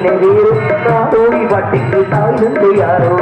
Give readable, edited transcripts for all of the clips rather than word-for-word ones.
என்னை வேறு நாடோடி பாட்டிக்கு தாய் தந்தை யாரோ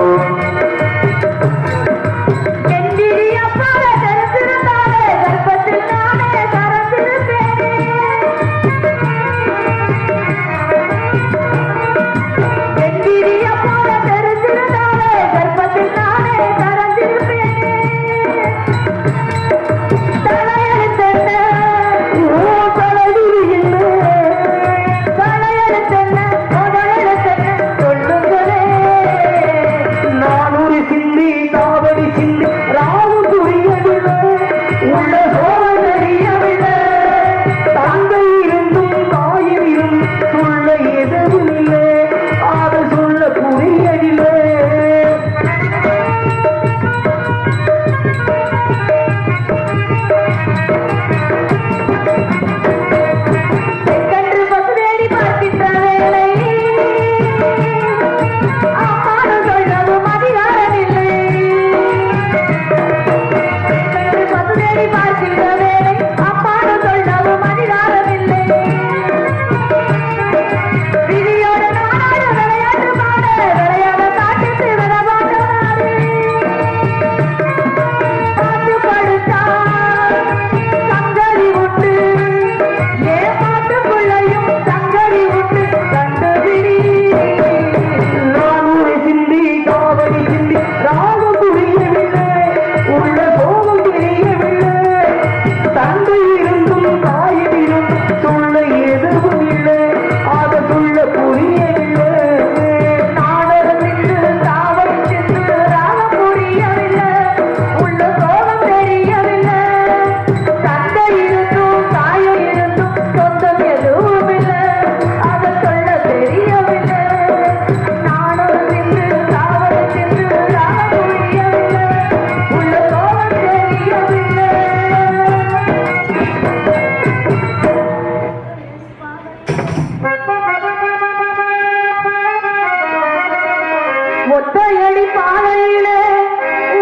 ஒத்தையடி பாதையிலே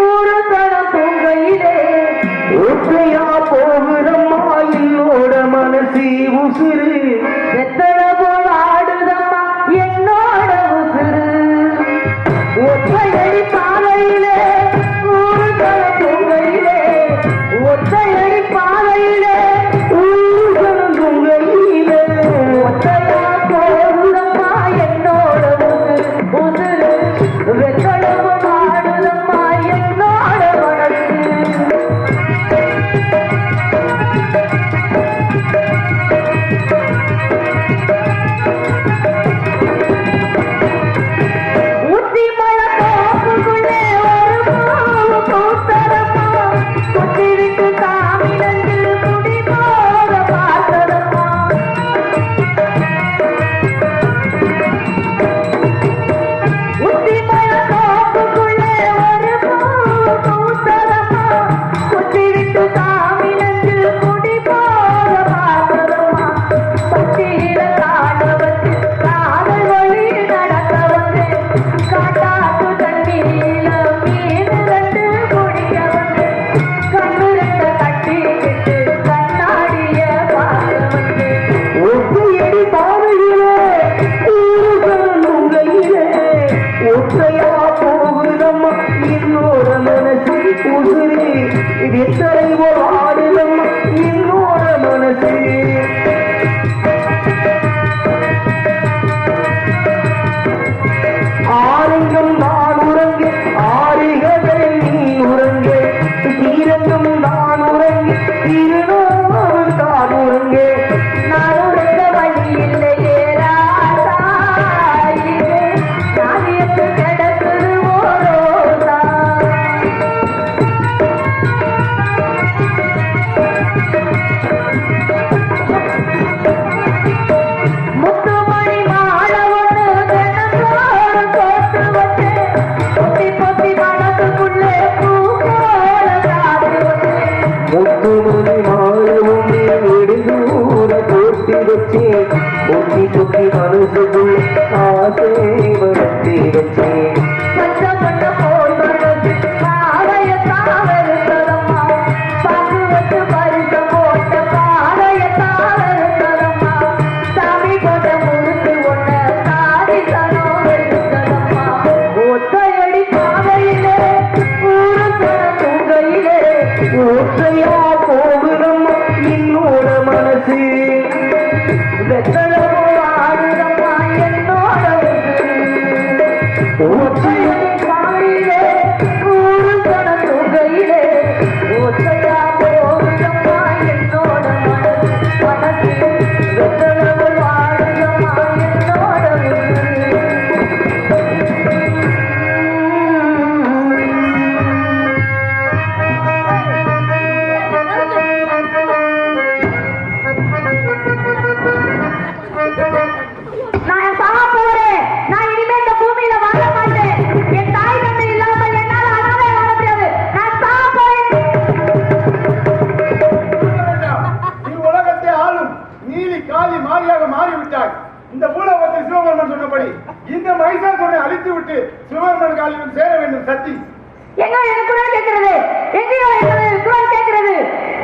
ஊரு தடம் பொங்கையிலே ஒத்தையா போகுதம்மா என்னோட மனசி உசுறு எத்தனை போல் ஆடுதம்மா என்னோட உசுறு ஒத்தையடி பாதையிலே ஊரு தடம் பொங்கையிலே ஒத்தையடி பாதையிலே ஊரு தடம் பொங்கையிலே ஒத்தையா போகுதம்மா என்னோட உசுறு வெள்ளடவு மாடுதம்மா என்னோட ஊத்தி மழை போக்குள்ளே ஒரு பூவு பூத்ததம்மா குத்தி விட்டு சாமி நெஞ்சில் குடி போக பார்த்ததம்மா ஊத்தி மழை போக்குள்ளே ஒரு பூவு பூத்ததம்மா குத்தி விட்டு சாமி நெஞ்சில் குடி போக பார்த்ததம்மா பட்டியில காண வச்சு காதல் வழி நடக்க வந்து காட்டாத்து தண்ணீரில மீன் ரெண்டு குடிக்க வந்து கண்ணு ரெண்ட கட்டிக்கிட்டு கண்ணாடிய பார்க்க வந்து ஒத்தையடி பாதையிலே ஊருகையிலே ஒத்தையா போகுதம்மா என்னோட மனசு உசுரி இது எத்தனை போல் ஆடுதம்மா என்னோட மனசு ஆலிங்கம் நான் உறங்கு ஆரிகவே நீ உறங்கு தீரங்கம் நான் உறங்கு திருநாள் தான் உறங்கு நான் உறங்க வழி இல்லையே ராசா நான் எப்ப கிடக்குது ஓரோசா முத்துமணி மாலை ஒண்ணு தினந்தோறும் போட்டு வச்சு பொத்தி பொத்தி மனசுக்குள்ளே பூ போல சாத்தி வச்சு முத்துமணி மாலை ஒண்ணு நெடுந்தூர போட்டி வச்சு பொத்தி பொத்தி மனசுக்குள்ளே ஆசை வளர்த்தி வச்சு கஷ்டப்பட்ட போல் வளர்த்து பாதையத்தான் வெறுத்ததம்மா பங்கு வச்சு பரிசு போட்ட பாதையத்தான் வெறுத்ததம்மா சாமி கொண்ட முறுக்கு ஒண்ண சாதி ஒத்தையா போகுதம்மா என்னோட மனசு வெத்தனமோ ஆடுதம்மா என்னோட ஒத்தையும் காலிலே ஊரு கணக்கும் கையிலே ஒத்தையா போகுதம்மா என்னோட மனசு வெத்தனமோ ஆடுதம்மா என்னோட இந்த பூலோகத்தில் சிவபெருமன் சொன்னபடி இந்த மகிஷாசுரனை அழித்து விட்டு சிவபெருமன் காலில் சேர வேண்டும் சக்தி. எங்க எனக்கு குரல் கேட்கிறது, எங்கேயோ எனது குரல் கேட்கிறது.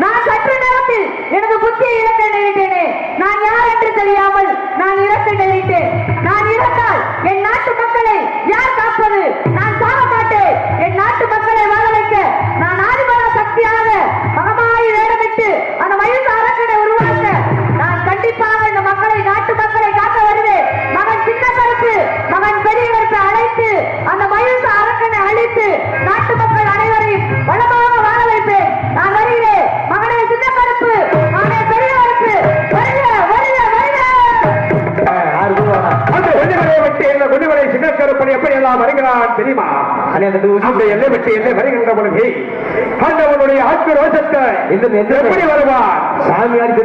நான் சற்று நேரத்தில் எனது புத்தியை இழக்க நினைத்தேனே. நான் யார் என்று தெரியாமல் நான் இறக்க நினைத்தேன். நான் இறந்தால் என் நாட்டு மக்களை யார் காப்பது? நான் சாக மாட்டேன். என் நாட்டு மக்களை வாழ வைக்க நான் ஆதிபர சக்தியாக மகமாயி வேடமிட்டு அந்த மயில்ச அரக்கனை உருவாக்க நான் கண்டிப்பாக இந்த மக்களை நாட்டு மக்களை காக்க வருவேன். மகன் சின்ன கருப்பு மகன் பெரிய கருப்பை அழைத்து அந்த மயில்ச அரக்கனை அழித்து நாட்டு மக்கள் அனைவரையும் வளமாக வாழ வைப்பேன். நான் வருகிறேன். மகனே சின்ன கருப்பு, மகனே பெரிய கருப்பு, வருக வருக வருக. அந்த கொடிமலை வெட்டி இந்த கொடிமலை சின்ன கருப்பன் எப்படி எல்லாம் வருகிறான் தெரியுமா? அந்த எல்லை வெட்டி எல்லை வருகின்ற பொழுது ஆண்டவனுடைய ஆத்மரோஷத்தை எப்படி வருவான்? சாமியார்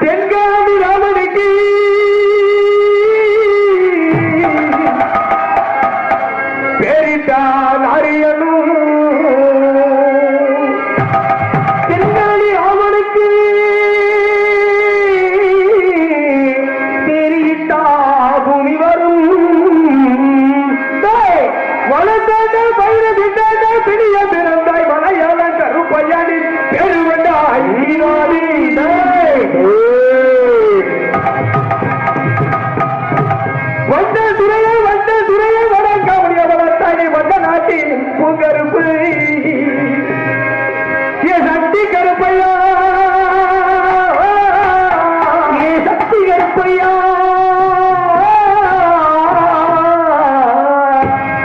தென்காதி ராமனுக்கு பேரிட்டான் அரியனும் தென்காதி ராமனுக்கு பேரிட்டா பூமி வரும் வளர்ந்த பயிரவிட்ட பிடிய பிறந்தாய் மலையாள கருப்பையானின் பெருவண்டாய் நீராடி வந்த துறையை வளர்க்க முடியாத வளர்த்தாய் வந்த நாட்டின் பூங்கருப்பு என் சக்தி கருப்பையா என் சக்தி கருப்பையா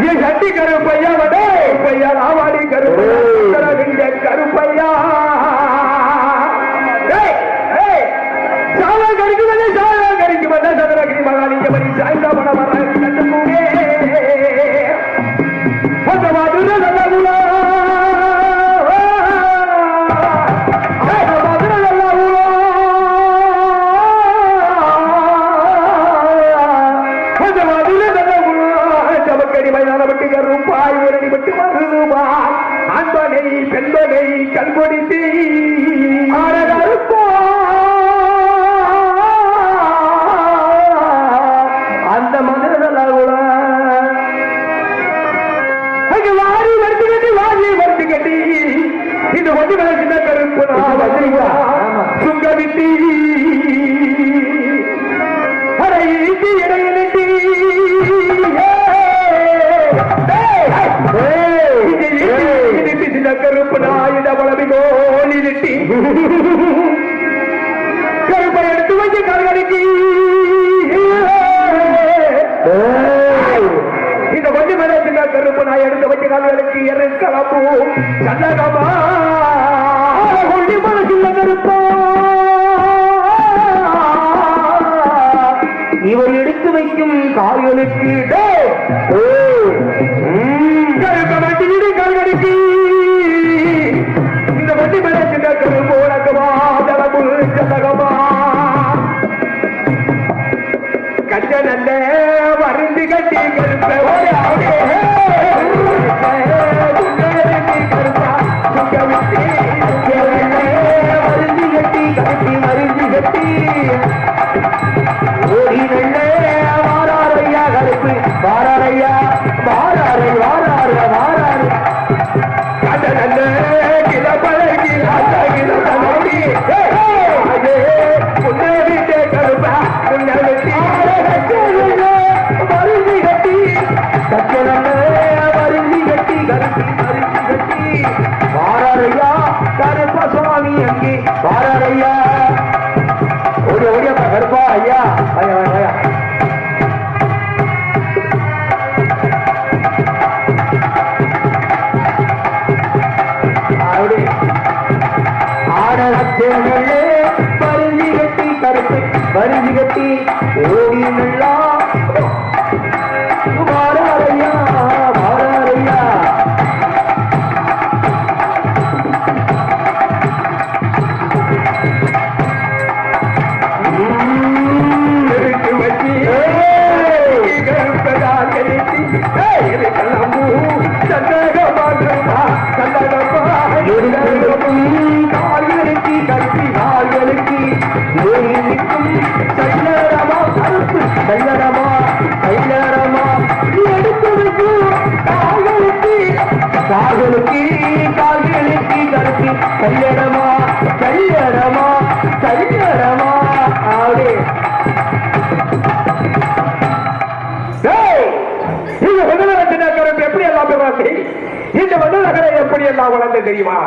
என் சக்தி கருப்பையா வடே பையா நாவாடி கருப்பையா கருப்பையா சதுரகிரி மகாலிங்க படி சாய்ந்தா பட வர கண்டுமே அந்த மதுர நல்ல ரூபாய் ஒரு பட்டு மருதுமா அன்பனை பெண்பனை கல்கொடித்து அந்த மதுரல வாரி வருத்தி கட்டி இந்த ஒன்று விளக்கின கருப்பு சுங்க விட்டி அரையிட்டு இடையிலிட்டி கருப்பு நாயிட வளவி கோலிட்டி கருப்பை எடுத்து வச்சு கருகடிக்கு இந்த கொஞ்சம் மேல சின்ன கருப்பு நாய் எடுத்து வச்சு கால்களுக்கு எருக்கலப்பு சந்தகமா கொண்டி மன சின்ன கருப்பா இவர் எடுத்து வைக்கும் கால்களுக்கு கருப்பை வச்சு விடு கருகடிக்கு இந்த வண்டி மேல சின்ன கருப்பு உனக்குமா ஜலபு சந்தகமா கச்ச நல்ல வருந்து கட்டி கருப்ப மருந்து கட்டி கட்டி மருந்து கட்டி ஓடி நல்ல வாராரையா கருப்பு வாராரையா வாராரை வாராரு வாராரு கச்ச நல்ல கிள பழகி கிளி புன்னவிட்டே கருப்பா புன்னவிட்டி மருந்து கட்டி கச்ச நல்ல கால்களுக்கு கால்களுக்கு கருத்து கல்யாணமா கல்யாணமா கல்யாணமா ஆடு இந்த மண்டலத்தினருக்கு எப்படி எல்லாம் பெறாது இந்த மண்டலங்களை எப்படி எல்லாம் வளர்ந்து தெரியுமா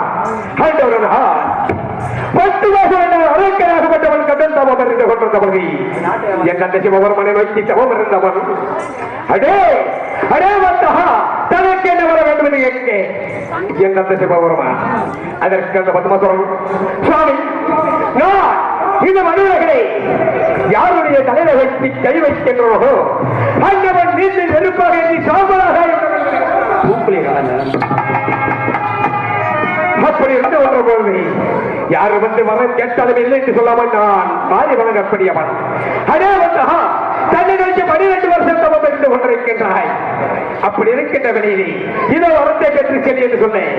ஆண்டவரா 10 மாதம் அரக்கராகப்பட்டவன் கடன் தவம் இருந்து கொண்டிருந்தவர்கள் என் தந்தை சிவபெருமனை நோக்கி தவம் இருந்தவன் அடே அடே வந்தா தனக்கு என்ன வர வேண்டும் என்று எங்கே என் தந்தை சிவபெருமா அதற்கு அந்த 10 மாதம் சுவாமி நான் இந்த மனிதர்களை யாருடைய தலையில வைத்து கை வைக்கின்றோ அந்தவன் நீண்டு நெருப்பாக எண்ணி சாம்பலாக அப்படி இருந்து வர பொழுது யாரு வந்து வரம் கேட்டாலும் இல்லை என்று சொல்லாமல் நான் மாறி வழங்கக்கூடியவன் அதே வந்தா தன்னை நோக்கி 12 வருஷம் தவம் இருந்து கொண்டிருக்கின்றாய் அப்படி இருக்கின்ற வெளியிலே இதோ வரத்தை பெற்று செல்லி என்று சொன்னேன்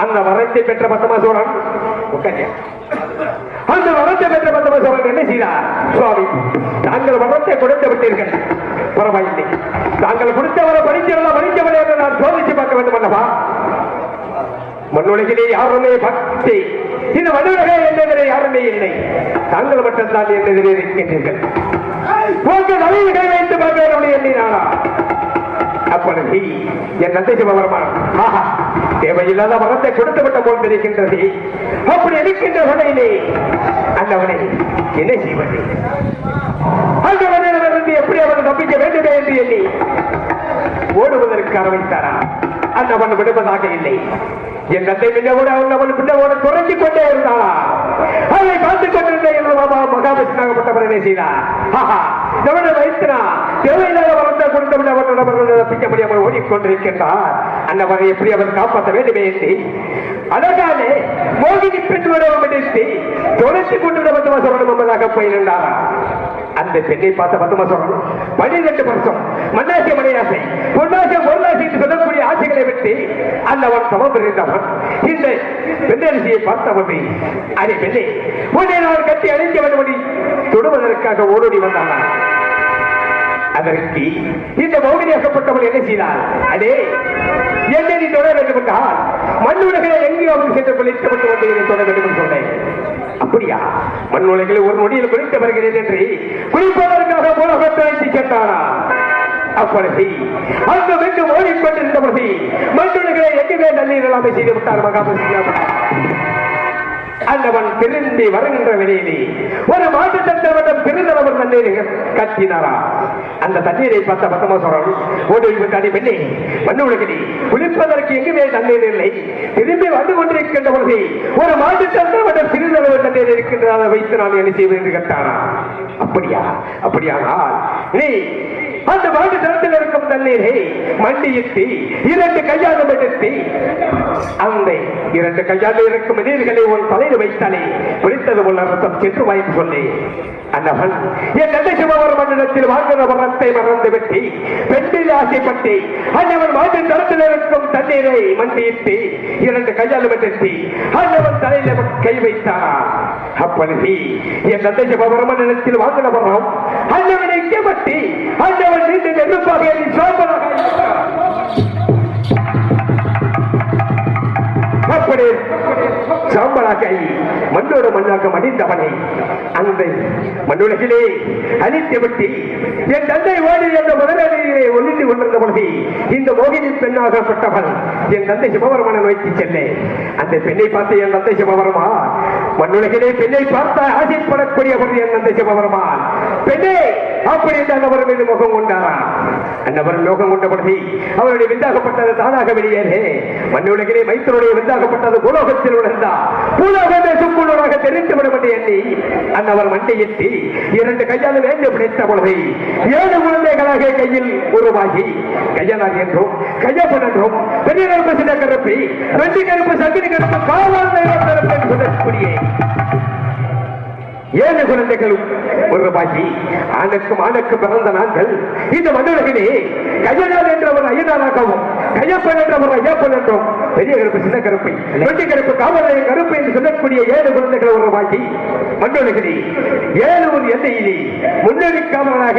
அந்த வரத்தை பெற்ற பத்தமாசோரன் அந்த வரத்தை பெற்ற பத்தமாசோரன் என்ன செய்தார் சுவாமி தாங்கள் வரத்தை கொடுத்து விட்டீர்கள் பரவாயில்லை தாங்கள் கொடுத்தவரை படித்தவரை படித்தவரை என்று நான் சோதித்து பார்க்க வேண்டும் அல்லவா மண்ணுலகிலே யாருமே பக்தி இந்த மண்ணுலகே என்னவரை யாருமே இல்லை தாங்கள் மட்டும்தான் என்னெதிரே இருக்கின்றீர்கள் உங்கள் நவீன வைத்து பார்க்க எண்ணினாரா அப்பொழுது என் நந்தை சிவபெருமான் ஆஹா தேவையில்லாத வரத்தை கொடுத்து விட்ட போல் தெரிகின்றது அப்படி இருக்கின்ற வகையிலே அந்தவனை என்ன செய்வது அந்த மனிதனிலிருந்து எப்படி அவன் தப்பிக்க வேண்டுமே என்று எண்ணி ஓடுவதற்கு ஆரம்பித்தாரா அந்தவன் விடுவதாக இல்லை என் தந்தை பின்னோட அவன் பின்னோட துறங்கி கொண்டே இருந்தாளா அதை பார்த்துக் கொண்டிருந்த என் மாமா மகாபிஷ்ணாகப்பட்டவர் என்ன செய்தார் நம்முடைய வைத்தினா தேவையில்லாத வரத்தை கொடுத்தவன் அவனோட தப்பிக்க முடியாமல் ஓடிக்கொண்டிருக்கின்றார் அந்தவரை எப்படி அவன் காப்பாற்ற வேண்டுமே என்று அதற்காக மோகினி பெண்ணோட எடுத்து துணைத்து கொண்டு பத்தமாசம் என்பதாக போயிருந்தாரா அந்த பெண்ணை பார்த்த பத்தமாசம் 12 வருஷம் மன்னாசி மணியாசை பொன்னாசை பொருளாசை என்று சொல்லக்கூடிய ஆசைகளை விட்டு அந்தவன் தவம் இருந்தவன் இந்த பெண்ணரசியை பார்த்தவன் அதே பெண்ணை உன்னை நான் கட்டி அழிக்க வேண்டும் தொடுவதற்காக ஓடோடி வந்தான் அதற்கு இந்த மௌனியாக்கப்பட்டவள் என்ன செய்தார் அதே என்னை நீ தொட வேண்டும் என்றால் மண் உலகிலே எங்கேயோ அவன் சென்று குளித்துவிட்டு வந்து என்னை தொட வேண்டும் என்று சொன்னேன் அப்படியா மண் உலகில் ஒரு நொடியில் குளித்து வருகிறேன் என்று குளிப்பதற்காக மூலகத்தை அழைத்து சென்றானா அப்பொழுது அங்கு வென்று ஓடிக்கொண்டிருந்தபொழுது மண் உலகிலே எங்குமே நன்னீர் எல்லாமே செய்து விட்டார் மகாபலிஷ்ணா அந்தவன் திரும்பி வருகின்ற வேளையிலே ஒரு மாட்டு தந்தவனம் பிறந்தவன் தண்ணீரை கட்டினாரா அந்த தண்ணீரை பார்த்த பத்தமாசோரன் ஓடி விட்டாடி பெண்ணே மண்ணு உலகிலே குளிப்பதற்கு எங்குமே தண்ணீர் இல்லை திரும்பி வந்து கொண்டிருக்கின்ற பொழுது ஒரு மாட்டு தந்தவனம் பிறந்தளவு தண்ணீர் இருக்கின்றதை வைத்து நான் என்ன செய்வேன் என்று கேட்டானா அப்படியா அப்படியானால் நீ அந்த மாட்டு தரத்தில் இருக்கும் தண்ணீரை மண்டியிட்டு 2 கையாலும் எடுத்து அந்த 2 கையாலும் இருக்கும் நீர்களை உன் தலையில் வைத்தாலே குளித்தது போல ரத்தம் சென்று வாய்ப்பு சொல்லி அந்தவன் என் தந்தை சிவபெருமான் மண்டலத்தில் வாழ்கிற வரத்தை மறந்து விட்டு பெண்ணில் ஆசைப்பட்டு அந்தவன் மாட்டு தரத்தில் இருக்கும் தண்ணீரை மண்டியிட்டு 2 கையாலும் எடுத்து அந்தவன் தலையில கை வைத்தானா அப்பொழுது என் தந்தை சிவபெருமான் மண்டலத்தில் வாழ்கிற வரம் அந்தவனை கேபட்டி அந்தவன் நீண்டு நெருப்பாக அப்படி சாம்பலாக மண்ணோடு மண்ணாக மடிந்தவனை அந்த மண்ணுலகிலே அழித்து விட்டு என் தந்தை ஓடி என்ற முதலிலே ஒளிந்து கொண்டிருந்த பொழுது இந்த மோகினி பெண்ணாகப்பட்டவன் என் தந்தை சிவபெருமானை நோக்கி செல்ல அந்த பெண்ணை பார்த்து என் தந்தை சிவபெருமான் மண்ணுலகிலே பெண்ணை பார்த்த ஆசைப்படக்கூடியவர் என் தந்தை சிவபெருமான் பெண்ணே அப்படி அவர் மீது முகம் கொண்டாரா அந்தவர் முகம் கொண்ட பொழுது அவருடைய விந்தாகப்பட்டது தானாக வெளியேறே மண்ணுலகிலே மைத்தருடைய விந்தாகப்பட்டது பூலோகத்தில் உணர்ந்தார் பூலோகமே சுக்குள்ளூராக தெரிந்துவிடும் என்று எண்ணி அந்தவர் மண்டையிட்டு 2 கையால் வேண்டு பிடித்த பொழுது 7 குழந்தைகளாக கையில் உருவாகி கையனார் என்றும் கையப்பன் என்றும் பெரிய கருப்பு சின்ன கருப்பி 2 கருப்பு சங்கினி கருப்பு காவால் என்று சொல்லக்கூடிய 7 குழந்தைகளும் உருவாகி ஆணுக்கு பிறந்த நாங்கள் இந்த மண்ணுலகிலே கையனார் என்ற ஒரு ஐயனாராகவும் கையப்பன் என்ற ஒரு ஐயப்பன் என்றும் பெரிய கருப்பு சின்ன கருப்பை வெட்டி கருப்பு காவலரை கருப்பு என்று சொல்லக்கூடிய 7 குழந்தைகள் உருவாக்கி மண்டலகிரி 7 ஊர் எல்லையிலே முன்னணி காவலனாக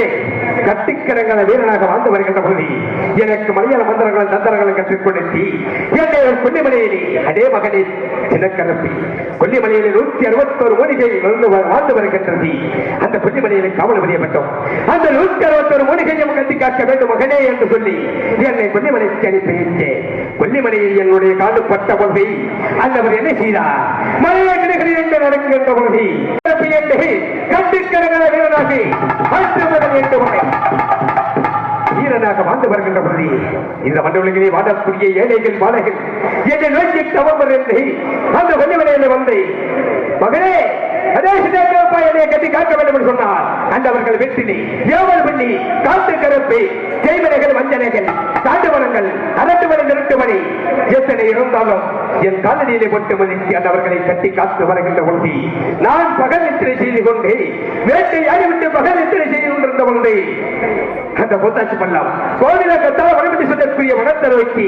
கட்டிக்கரங்கள வீரனாக வாழ்ந்து வருகின்ற பொழுது எனக்கு மலையாள மந்திரங்களும் தந்திரங்களும் கற்றுக் கொடுத்து என்னை கொல்லிமலையிலே அதே மகனே சின்ன கருப்பி கொல்லிமலையிலே 161 மூலிகை வாழ்ந்து வருகின்றது. அந்த கொல்லிமலையிலே காவல் புரியப்பட்டோம். அந்த 161 மூலிகையும் கட்டி காக்க வேண்டும் மகனே என்று சொல்லி என்னை கொல்லிமலைக்கு அனுப்பி வைத்தேன். கொல்லிமலையில் என்னுடைய காடு பட்ட பொழுது அந்தவர் என்ன செய்தார்? மலையை கிடக்கிறேன் என்று நடக்கின்ற பொழுது கட்டிக்கரங்கள வீரனாக வீரனாக வாழ்ந்து வருகின்ற பொழுது இந்த மண்டலங்களிலே வாழக்கூடிய ஏழைகள் வாழைகள் என்னை நோக்கி தவறு என்று அந்த கொல்லிமலையில வந்து மகனே அதே சிதம்பரப்பா என்னை கட்டி காக்க வேண்டும் என்று சொன்னார். அந்தவர்கள் வெற்றினை ஏவல் பண்ணி காட்டு கருப்பை செய்வனைகள் வஞ்சனைகள் காட்டுமரங்கள் அரட்டுமணி நிறுட்டுமணி எத்தனை இருந்தாலும் என் காலடியிலே போட்டு மதித்து அந்தவர்களை கட்டி காத்து வருகின்ற பொழுது நான் பகல் நித்திரை செய்து கொண்டு வேட்டையாடி விட்டு பகல் நித்திரை செய்து கொண்டிருந்த பொழுது அந்த பொத்தாச்சி பள்ளம் கோவில கத்தால் வடமட்டி சொல்லக்கூடிய வனத்தை நோக்கி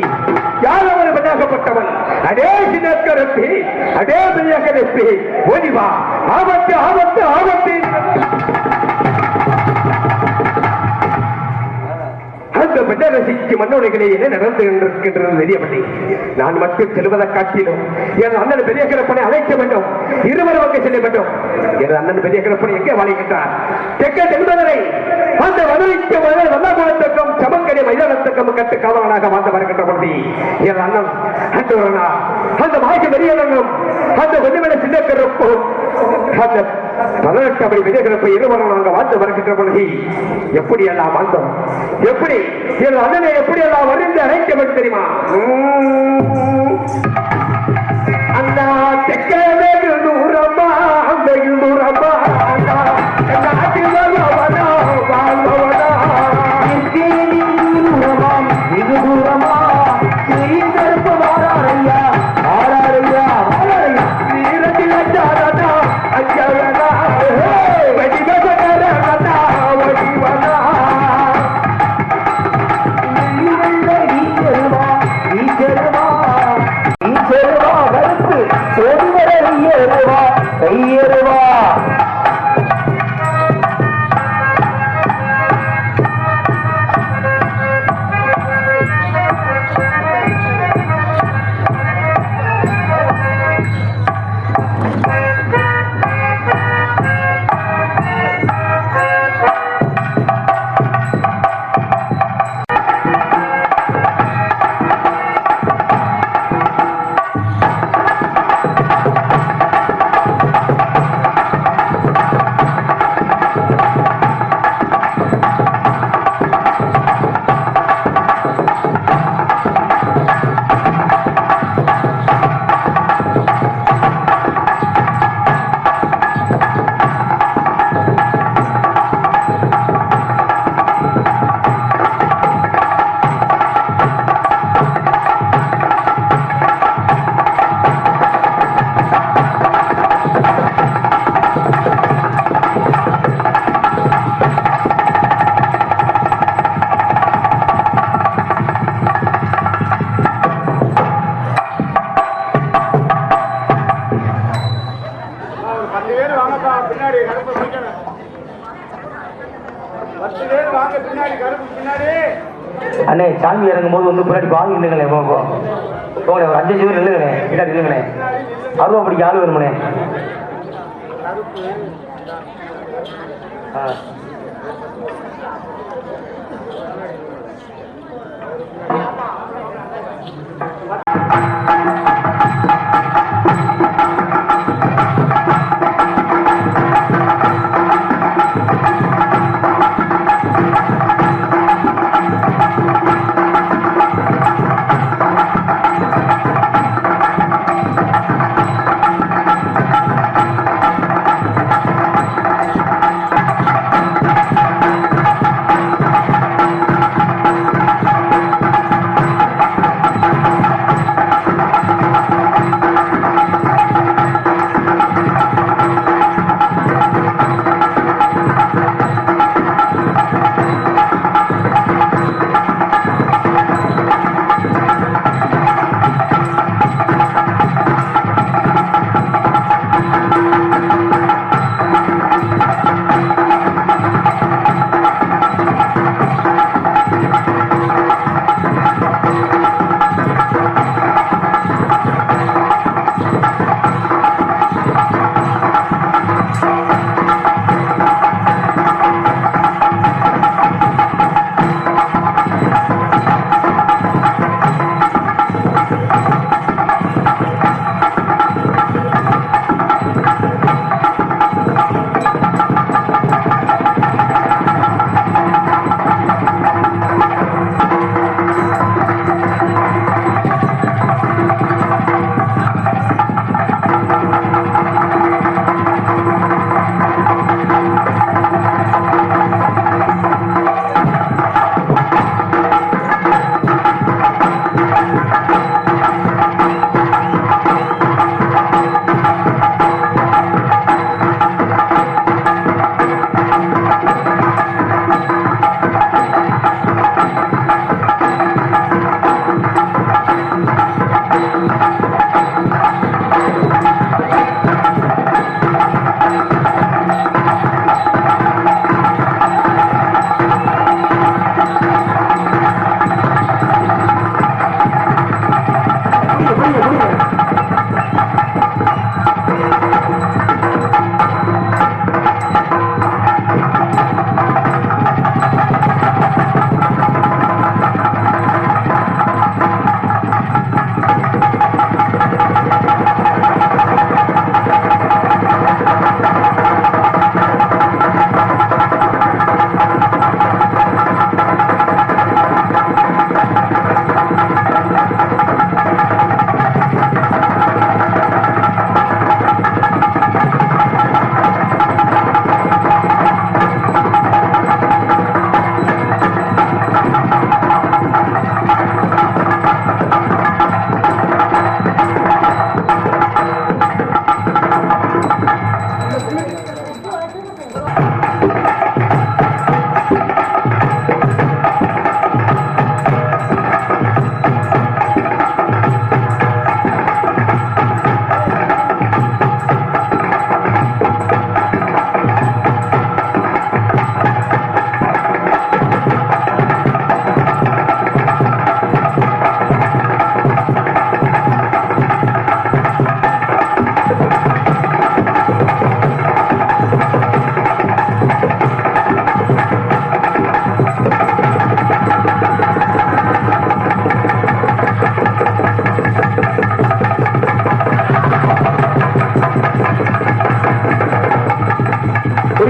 யாரும் ஒரு பெண்ணாகப்பட்டவன் அதே சின்னக்கருப்பி அதே பெண்ணாகருப்பி ஓடிவா ஆபத்து ஆபத்து ஆபத்து அந்த பெண்ணரசிக்கு மன்னோடைகளே என்ன நடந்து இருக்கின்றது தெரியவில்லை. நான் மட்டும் செல்வதை காட்டிலும் என் அண்ணன் பெரிய கிழப்பனை அழைக்க வேண்டும். இருவரும் அங்கே செல்ல வேண்டும். என் அண்ணன் பெரிய கிழப்பனை எங்கே வாழ்கின்றார்? தெற்க செல்வதனை அந்த வலுவிக்க வல்லகுலத்துக்கும் சமங்கரை மைதானத்துக்கும் கட்டு காவலனாக வாழ்ந்து வருகின்ற பொழுது என் அண்ணன் அந்த மாய்க்கு பெரியவனும் அந்த கொல்லிமலை சின்னக்கருப்பும் அந்த 18 விதைகளுக்கு இருவரும் நாங்கள் வாழ்ந்து வருகின்ற பொழுது எப்படி எல்லாம் வாழ்ந்தோம்? எப்படி என் அண்ணனை எப்படி எல்லாம் வரிந்து அழைக்க வேண்டும் தெரியுமா? அண்ணா தெற்க வெகு தூரமா வெகு தூரமா வெகு தூரமா கருப்பு வாராரையா ஆராரையா வீரத்தில் அச்சாரா அச்சாரா கையேறுவா அண்ணே சாமி இறங்கும் போது வந்து பின்னாடி வாங்கி இல்லைங்களே ஒரு 5 பேர் இல்லைங்கண்ணே பின்னாடி இல்லைங்கண்ணே அருவாப்படிக்கு ஆள் வருமண்ணே.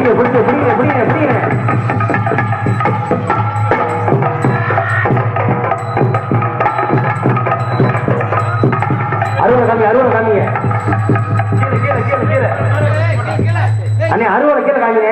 பிடிங்க பிடிங்க பிடிங்க பிடிங்க பிடிங்க அறுவடை காமிங்க அறுவடை காமிங்க கீழே கீழே கீழே கீழே அண்ணே அறுவடை கீழே காமிங்க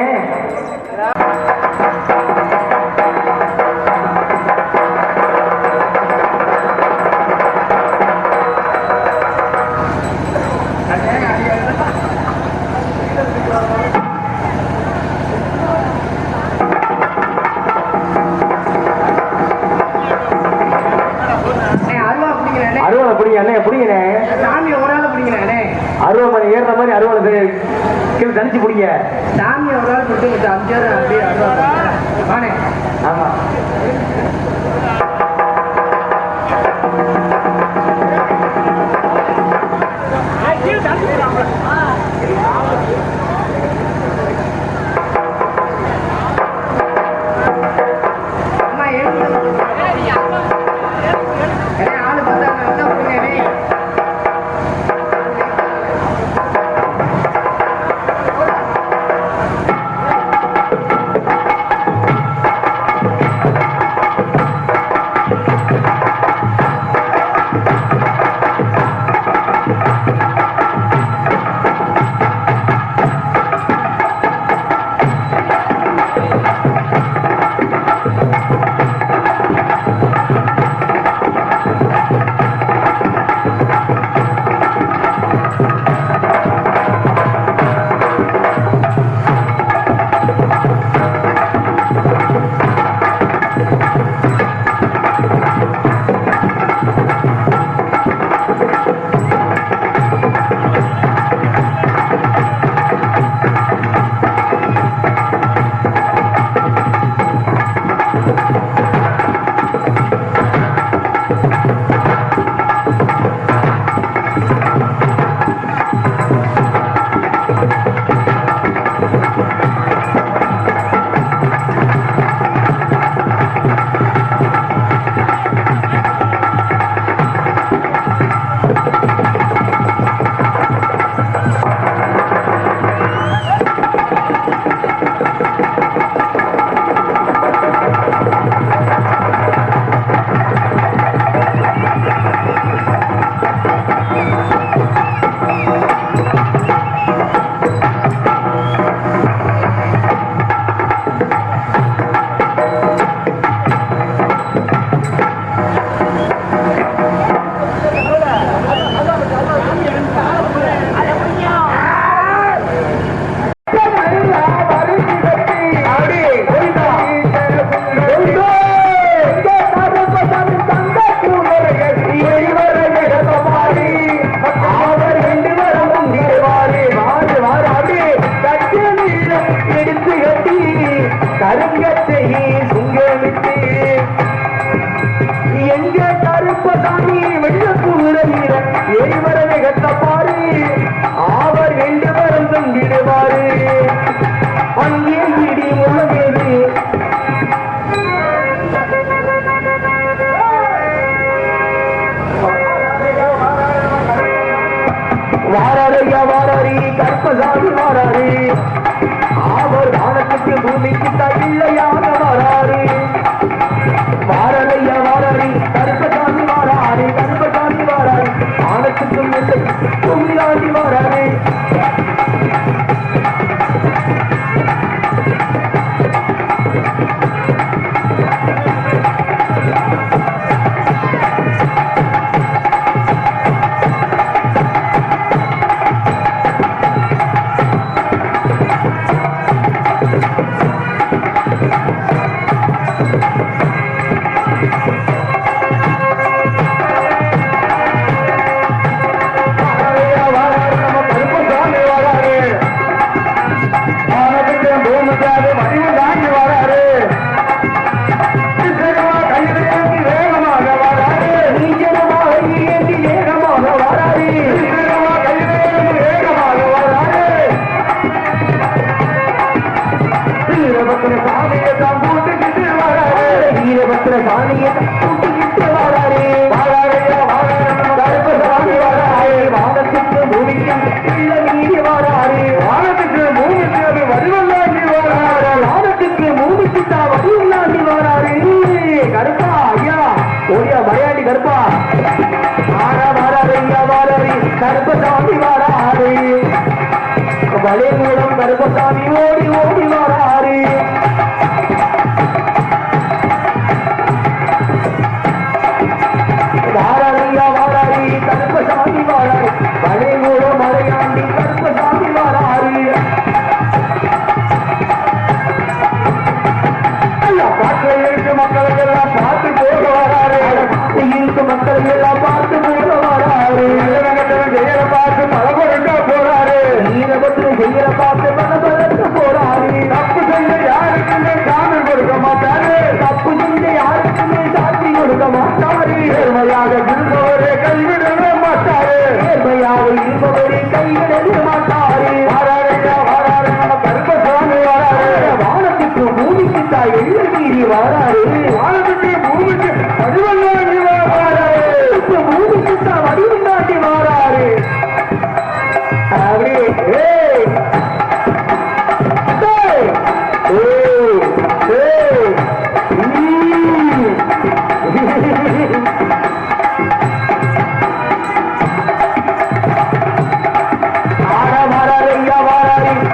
அறுவடை பிடிங்க அண்ணே பிடிங்கண்ணே சாமியை ஒரு ஆள் பிடிக்கிறேன் அறுவடை மணி ஏறுற மாதிரி அறுவடை கீழே தனிச்சு பிடிங்க சாமியை ஒரு ஆள் பிடிச்சி 5 அப்படியே வானே ஆமா அம்மா ஆளு பார்த்தா நல்லா பிடிங்க எல்லாம் பார்த்து போட வராரு செய்யற பார்த்து பல பொருட்க போறாரு வீரபத்திரம் செய்யற பார்த்து பல பொருட்க போறாரு தப்பு செஞ்ச யாருக்குமே சாமி கொடுக்க மாட்டாரு தப்பு செஞ்ச யாருக்குமே சாட்சி கொடுக்க மாட்டாரு நேர்மையாக இருப்பவரே கைவிடவே மாட்டாரு நேர்மையாக இருப்பவரே கைவிடவே மாட்டாரு வாராரையா வாராரு நம்ம கருப்பசாமி வாராரு வானத்துக்கு பூமிக்கு தாய் எள்ள மீறி வாராரு வானத்துக்கு பூமிக்கு வடிவந்தாண்டி வாராரு பூமிக்கு தான் வடிவந்தாண்டி வாராரு அப்படியே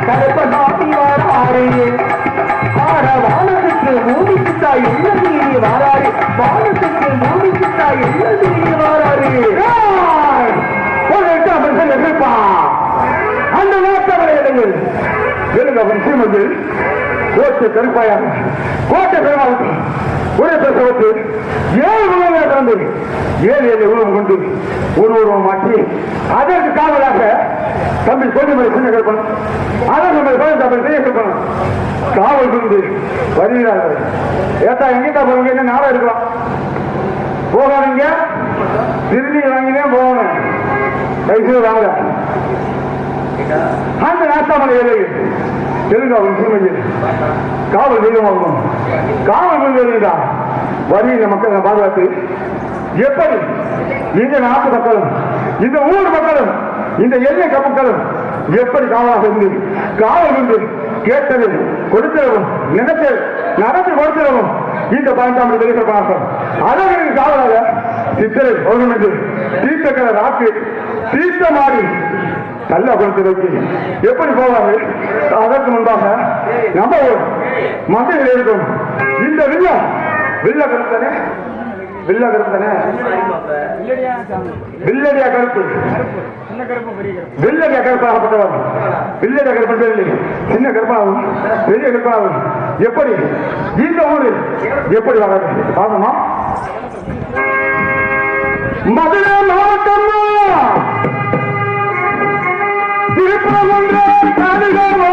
கருப்பசாமி வாராரு வானத்துக்கு பூமிக்கு தாய் எள்ள மீறி வாராரு வானத்துக்கு பூமிக்கு தாய் எள்ள மீறி வாராரு அந்த நேரத்தவரை எழுங்கள் எழுங்க அவன் சீமந்தில் கோட்டை கருப்பாயாக கோட்டை பெருமாளுக்கு ஒரே பிரசவத்து 7 உணவை திறந்து 7 உணவு கொண்டு ஒரு உருவம் மாற்றி அதற்கு காவலாக தம்பி கோடிமலை சின்ன கருப்பன் அதற்கு நம்ம தம்பி செய்ய கருப்பன் காவல் கொண்டு வருகிறார்கள் ஏத்தா எங்கிட்ட போவீங்க என்ன நாளா இருக்கலாம் போகாதீங்க திரும்பி வாங்கிதான் போகணும் கைசூர் வாங்க அந்த நாட்டாமலை ஏழையில் தெலுங்காவின் சீமையில் காவல் தெய்வமாகும் காவல் கொள்வதா வரியில மக்களை பாதுகாத்து எப்படி இந்த நாட்டு மக்களும் இந்த ஊர் மக்களும் இந்த எல்லை மக்களும் எப்படி காவலாக இருந்து காவல் கொண்டு கேட்டது கொடுத்தவும் நினைத்தது நடந்து கொடுத்தவும் இந்த 18 வெளிப்படுத்த அதற்கு காவலாக சித்திரை ஒருங்கிணைந்து தீர்த்தக்கரை ராக்கு தீர்த்தமாடி நல்ல கொடுத்து வைத்து எப்படி போவாங்க அதற்கு முன்பாக நம்ம மந்தையில் இருக்கும் இந்த வில்ல கருத்தனே வில்லடியா கருப்பு வில்லடியா கருப்பாகப்பட்டவர் வில்லடியா கருப்பு சின்ன கருப்பாகும் பெரிய கருப்பாகும் எப்படி இந்த ஊரு எப்படி வராது ஆகமா மதுரை மாவட்டமா திருப்பரங்குன்றம் தாலுகாவா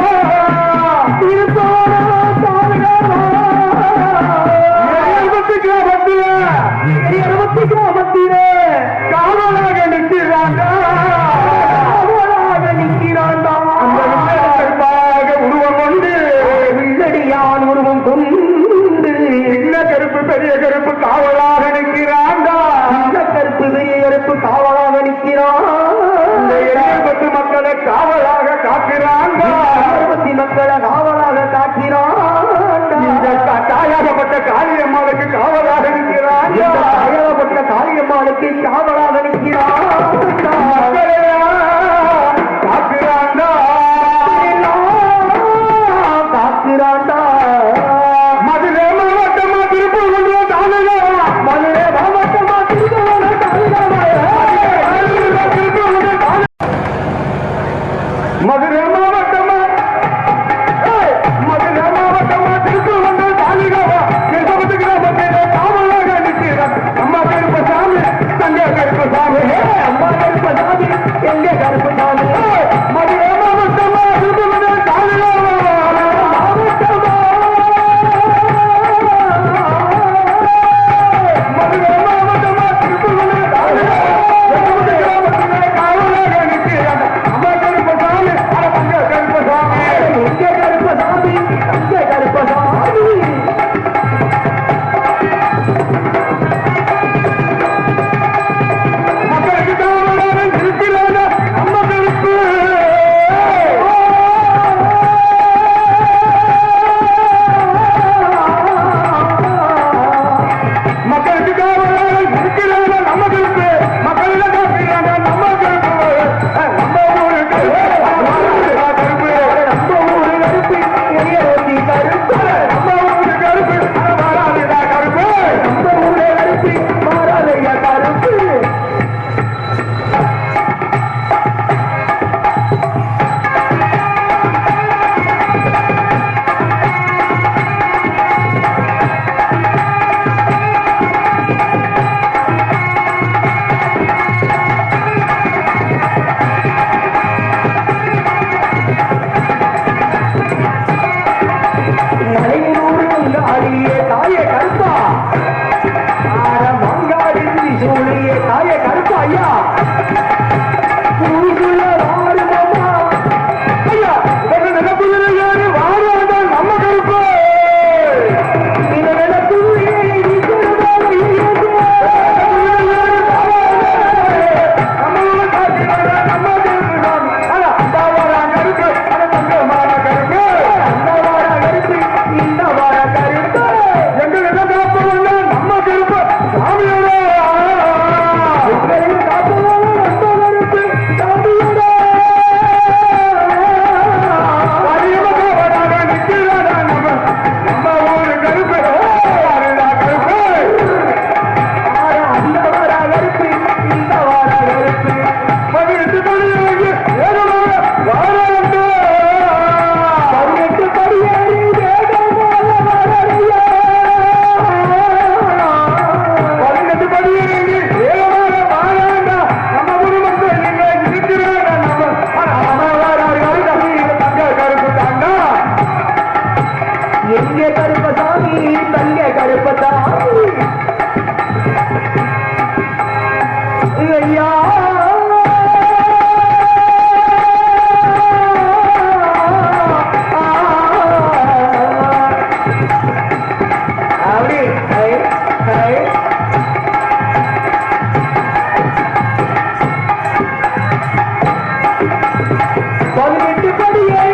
கிராமத்திலே காவலாக நிற்கிறாண்டா அந்த கருப்பாக உருவம் கொண்டு வில்லடியான் உருவம் கொண்டு இந்த கருப்பு பெரிய கருப்பு காவலாக நிற்கிறாண்டா இந்த கருப்பு பெரிய கருப்பு காவலாக நிற்கிறான் பத்து மக்களை காவலாக காக்கிறாண்டா மக்களை காவலாக காக்கிறான் தாயாகப்பட்ட காளியம்மாளுக்கு காவலாக நிற்கிறான் தாயாகப்பட்ட காளியம்மாளுக்கு காவலாக நிற்கிறான் காக்கிறாண்டா காக்கிறாண்டா மதுரை மாவட்டமா திருப்பூர் தாலுகா மதுரை மாவட்டமா திருப்பூர் மதுரை மாவட்டமா திருப்பூர் தாலுகாவா கிராமத்திலே காவலாக நிற்கிறார் அம்மா கருப்பசாமி தங்க கருப்பசாமி ஐயா பூக்குள்ள வாரு மாமா ஐயா இவங்க நிலப்புள்ள ஏறி வாரு நம்ம கருப்பு இந்த நிலப்புள்ள எங்கே கருப்பசாமி தங்க கருப்பசாமி ஐயா அப்படி பதினெட்டு படியை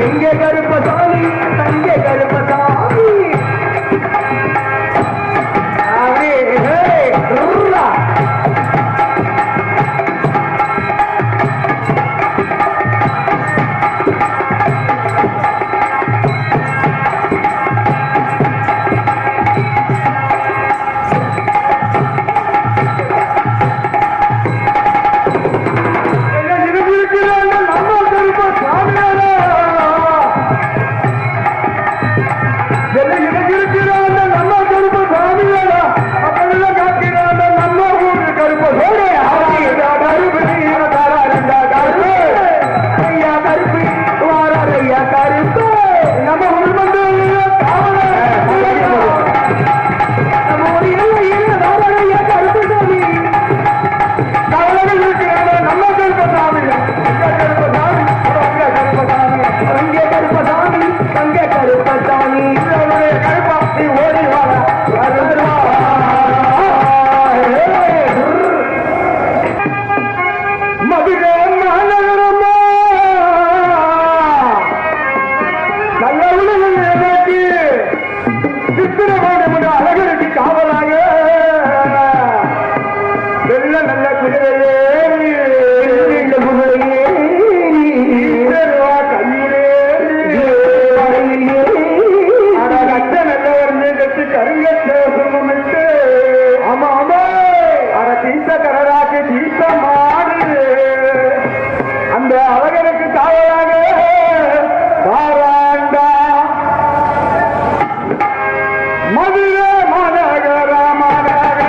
எங்கே கருப்பசாமி தங்க கருப்பசாமி அழகருக்கு காவலாக நல்ல நல்ல குதிரையே அந்த அழகருக்கு காவலாக வாராண்டா மதுரை மாநகர மாநகர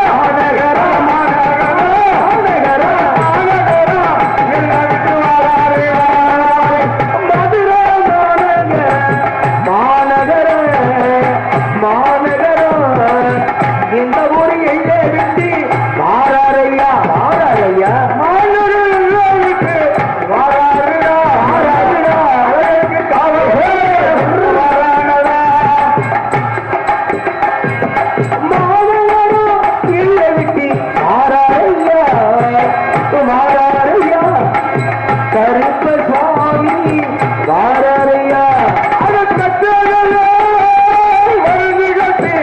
மாநகர மாநகர மாநகர எல்லாருக்கு வாராரே மதுரை மாநகர மாநகர இந்த ஊரை எங்கே விட்டு வாராரையா வாராரையா மாநகருக்கு வாராருடா வாராருடா அழகருக்கு காவல் வாரானடா கருப்பசாமி வாராரையா வருதுகட்டி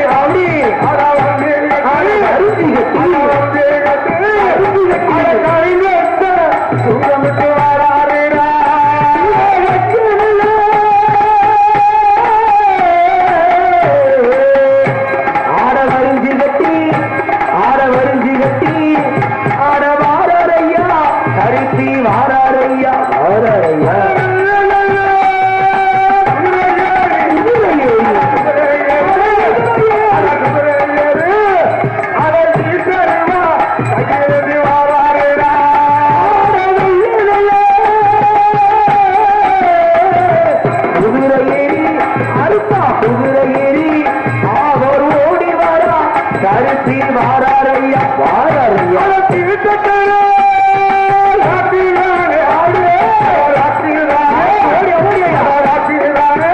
வாராரையா வாராரையா திருத்தக்கரே ராத்திரிதானே ஆடுவே ராத்திரிதானே ராத்திரிதானே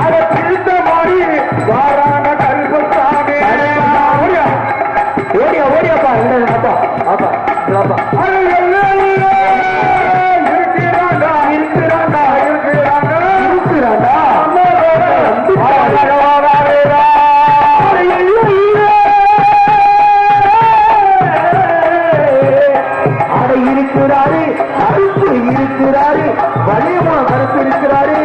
அதை திருத்த மாறி வாரான கருப்பசாமி ஓடியா ஓடியா ஓடியாப்பா என்ன அப்பா அப்பா அப்பா இருக்கிறாண்டா இருக்கிறாண்டா இருக்கிறாண்டா இருக்கிறாண்டா இருக்கிறாரு கருப்பு இருக்கிறாரு வலியமா கருப்பு இருக்கிறாரு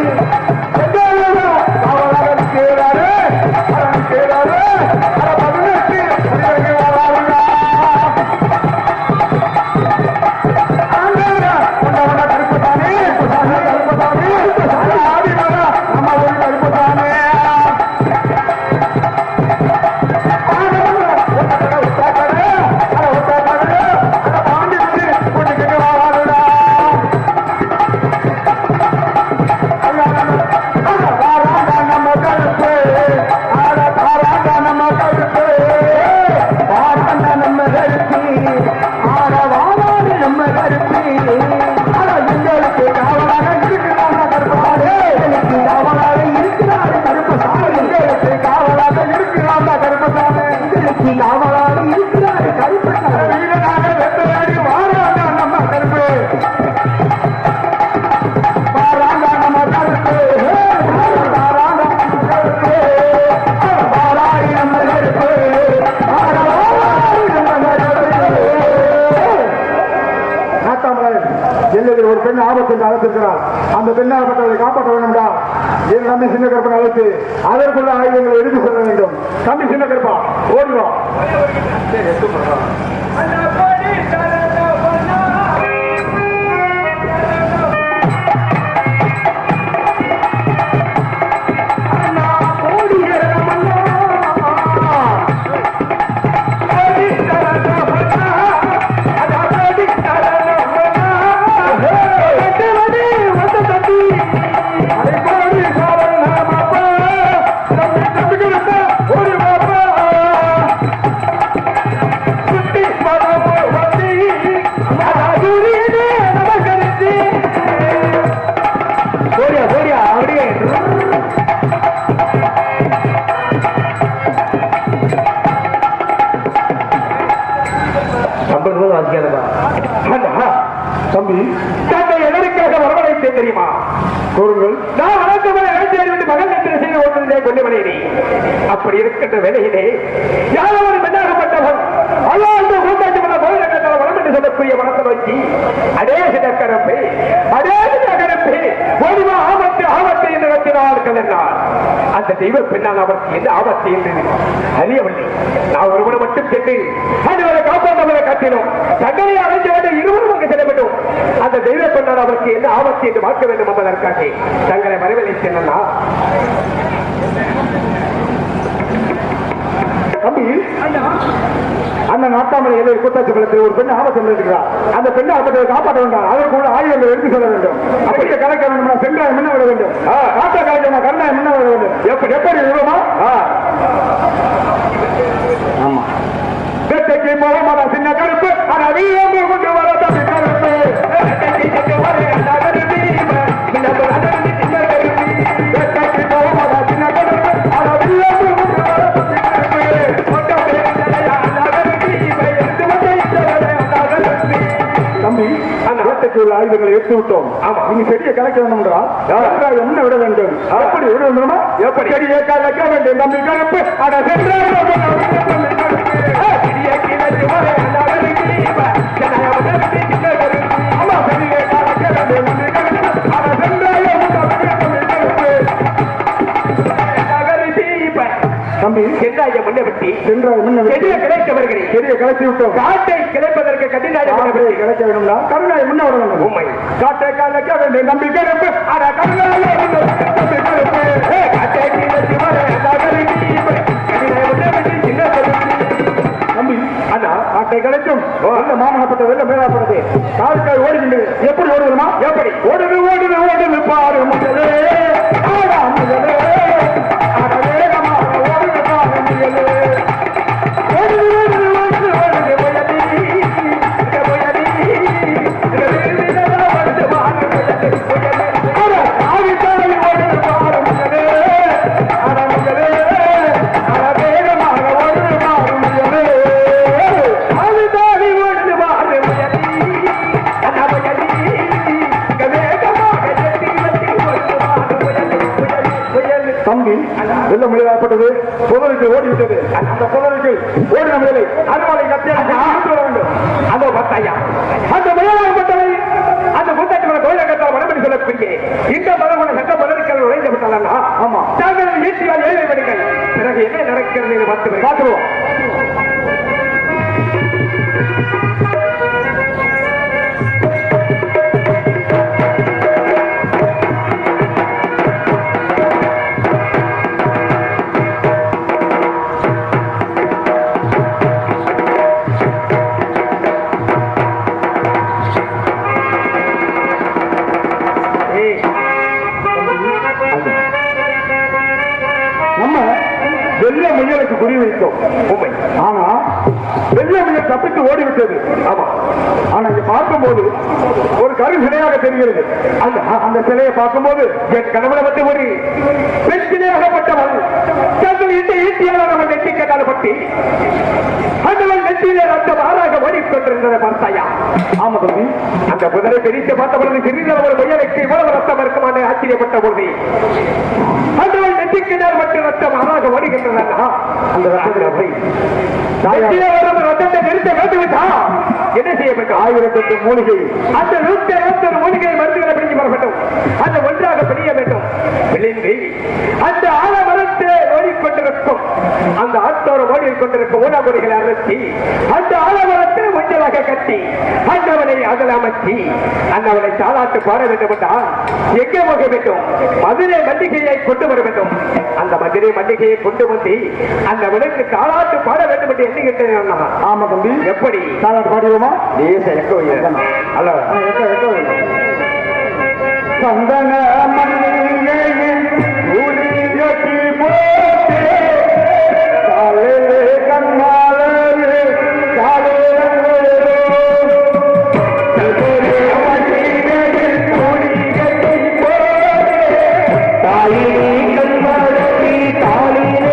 ஒரு பெண் ஆபத்து அழைத்திருக்கிறார். அந்த பெண்ணாகப்பட்டவரை காப்பாற்ற வேண்டும்டா. என் தம்பி சின்ன கருப்பன் அழைத்து அதற்குள்ள ஆயுதங்களை எடுத்து செல்ல வேண்டும். தம்பி சின்ன கருப்பா ஓடுவோம். தம்பி தன்னை எதற்காக வரவழைத்தேன் தெரியுமா? கூறுங்கள். நான் வழக்கமான இளைஞர்கள் மகன் என்று செய்து கொண்டிருந்தே கொண்டு அப்படி இருக்கின்ற வேலையிலே யாரோ ஒரு பெண்ணாகப்பட்டவன் அல்லாண்டு கூட்டாட்சி பண்ண கோயிலகத்தால் வளம் என்று சொல்லக்கூடிய மனத்தை நோக்கி அதே சிதக்கரப்பை ஒளிவா ஆபத்து ஆபத்து என்று நடத்தினார்கள் என்றால் அந்த தெய்வ பெண்ணால் அவருக்கு என்ன ஆபத்து என்று அறியவில்லை. நான் ஒருவரை மட்டும் சென்று அதுவரை காப்பாற்றவரை கட்டினோம். தங்களை அழைந்து வந்து இருவரும் அங்கு செல்ல வேண்டும். அந்த தெய்வ பெண்ணால் அவருக்கு என்ன ஆபத்து என்று பார்க்க வேண்டும் என்பதற்காக தங்களை வரவில்லை சென்னா தம்பி அந்த நாட்டாமலை எல்லை கூட்டாட்சி ஒரு பெண் ஆபத்து இருக்கிறார். அந்த பெண்ணை ஆபத்தை காப்பாற்ற வேண்டாம். அதற்குள்ள ஆயுதங்கள் எடுத்து செல்ல வேண்டும். அப்படியே கலக்க வேண்டும். சென்றாய் முன்ன விட வேண்டும். காட்ட கலக்க கண்ணாய் முன்ன விட வேண்டும். எப்படி எப்படி விடுமா? ஆமா வெட்டைக்கு போகமாடா சின்ன கருப்பு. ஆனா வீரம்பு கொண்டு வர தம்பி கருப்பு. வெட்டைக்கு போகமாடா சின்ன கருப்பு. ஆனா வீரம்பு கொண்டு வர தம்பி தம்பி அந்த நாட்டுக்கு உள்ள ஆயுதங்களை எடுத்து விட்டோம். நீங்க செடியை கலக்க வேண்டும்ன்றா என்ன விட வேண்டும். எப்படி விட வேண்டுமா? எப்படி செடியை கலக்க வேண்டும் தம்பி கருப்பு. அட தம்பி சென்றாய முன்ன வெட்டி செடியை கிடைத்தவர்களை செடியை கலைத்து விட்டோம். காட்டை கிடைப்பதற்கு கடினாய கிடைக்க வேண்டும்னா கருணாய் முன்ன வர வேண்டும். உண்மை காட்டை கலைக்க வேண்டும் தம்பி கருப்பு. ஆனா கருணாய தம்பி கருப்பு தம்பி அண்ணா காட்டை கிடைக்கும். மாமனப்பட்ட வெள்ள மேலாப்பட்டது கால்காய் ஓடுகின்றது. எப்படி ஓடுதுமா? எப்படி ஓடுது ஓடுது ஓடுது பாரு முதலே ஆடா முதலே ஆட வேகமாக ஓடுது பாரு முதலே ஓடுது வெள்ள முடியாதப்பட்டது புதருக்கு ஓடிவிட்டது. அந்த புதருக்கு ஓடின முதலை அருவாளை கத்தியாக வர வேண்டும். அதோ பார்த்தாயா அந்த முயலாகப்பட்டவை அந்த புத்தகங்களை கோயிலகத்தால் வடமணி சொல்லக்கூடிய இந்த பலகுண சட்ட பலருக்கள் நுழைந்து விட்டாலா? ஆமா. தாங்கள் வீட்டில் ஏழை மணிகள் பிறகு என்ன நடக்கிறது என்று பார்த்துருவோம். நம்ம வெள்ள முயலுக்கு குறி வைத்தோம் உண்மை. ஆனா வெள்ள முயல் தப்பித்து ஓடிவிட்டது. ஆமா. ஆனா இங்க பார்க்கும்போது ஒரு கரு சிலையாக தெரிகிறது. அந்த சிலையை பார்க்கும்போது என் கணவனை வந்து ஒரு பெண்சிலையாகப்பட்டவள் தங்கள் இந்த ஈட்டியால் அவன் நெட்டி கட்டால் பட்டி அந்தவன் நெட்டியிலே ரத்தம் ஆறாக ஓடிக்கொண்டிருந்ததை பார்த்தாயா? ஆமா தம்பி. அந்த புதரை பிரித்து பார்த்த பொழுது சிறிய ஒரு முயலுக்கு இவ்வளவு ரத்தம் இருக்குமானே ஆச்சரியப்பட்ட பொழுது அந்தவன் நெட்டிக்கு நேர் மட்டும் ரத்தம் ஆறாக ஓடுகின்றன. அந்த ரத்தத்தை ரத்தத்தை நிறுத்த வேண்டுவிட்டா என்ன செய்ய வேண்டும்? 1008 மூலிகை அந்த 121 மூலிகை மருந்துகளை பிடிக்க வர வேண்டும். அந்த ஒன்றாக பிடிக்க வேண்டும். விளைந்து அந்த ஆலமரத்தை ஓடிக்கொண்டிருக்கும் அந்த ஆட்டோடு ஓடிக்கொண்டிருக்கும் ஊனாமுறைகளை அறுத்தி அந்த ஆலமரத்தை மஞ்சளாக கட்டி அந்தவனை அதில் அமைச்சி அந்தவனை தாளாட்டு பாட வேண்டும் என்றால் எங்கே போக வேண்டும்? மதுரை மல்லிகையை கொண்டு வர வேண்டும். அந்த மதுரை மல்லிகையை கொண்டு வந்து அந்த விலைக்கு தாளாட்டு பாட வேண்டும் என்று எண்ணுகின்றேன். ஆமா தம்பி. எப்படி தாளாட்டு பாடுவோமா? தேச எக்கோ அல்ல சந்தன மல்லிகையின் ஊழியக்கு போட்டே காலையிலே கண்ணாலே காலையிலே மல்லிகையின் ஊழியக்கு போட்டே தாயே கண்மலி காலிலே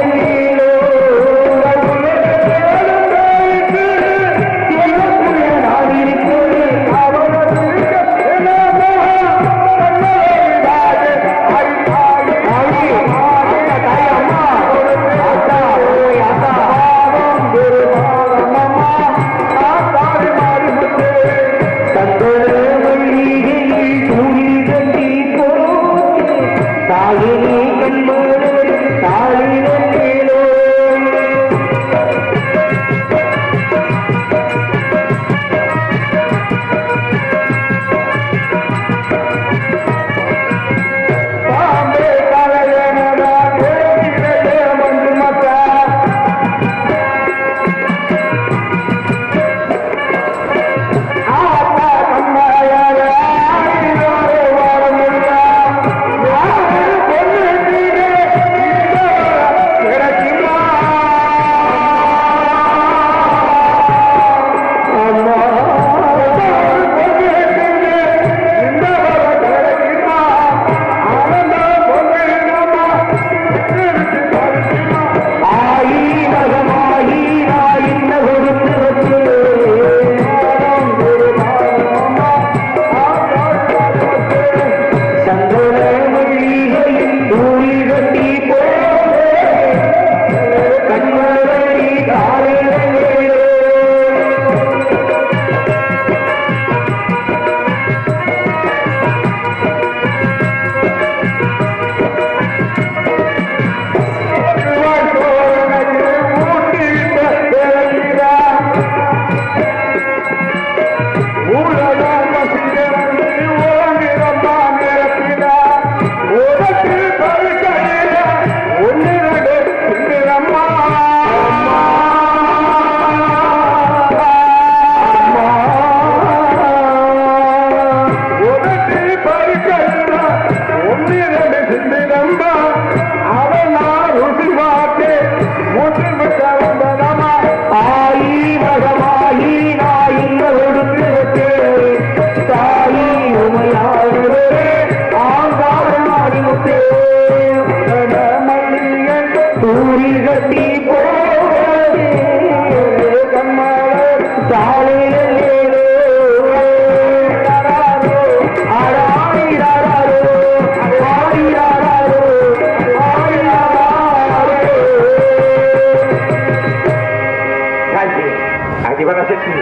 அதிபரசக்தி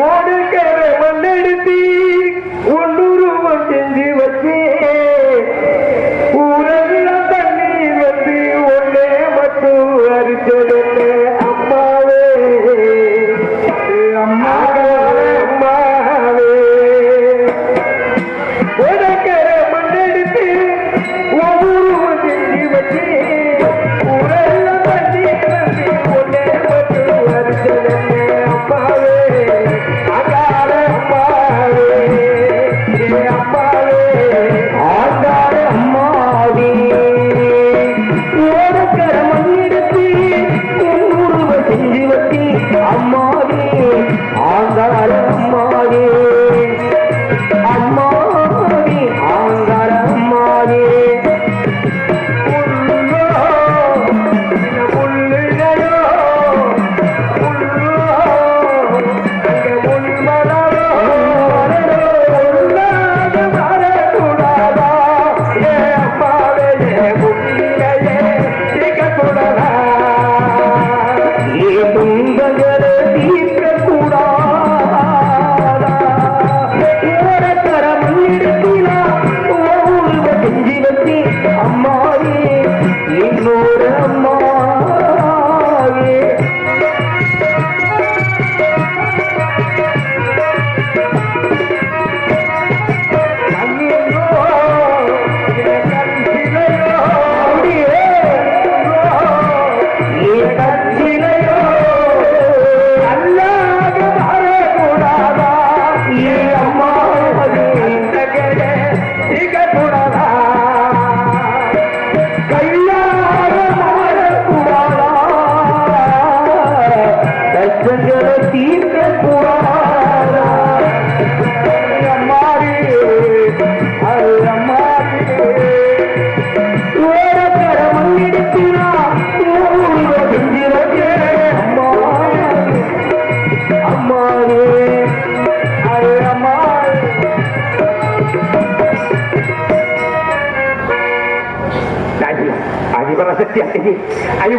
ஓடுகிற மண்ணெடுத்தி ஒன்றுருவம் செஞ்சு வச்சே ஊரெல்லாம் தண்ணீர் வந்து ஒன்னே மட்டும் அரிச்சது அம்மாவே அம்மாவே அம்மாவே ஓடுகிற மண்ணெடுத்து ஒவ்வொருவம் செஞ்சு வச்சே ஊரெல்லாம் தண்ணீர் வந்து ஒன்னே மட்டும் அரிச்சது அம்மாவே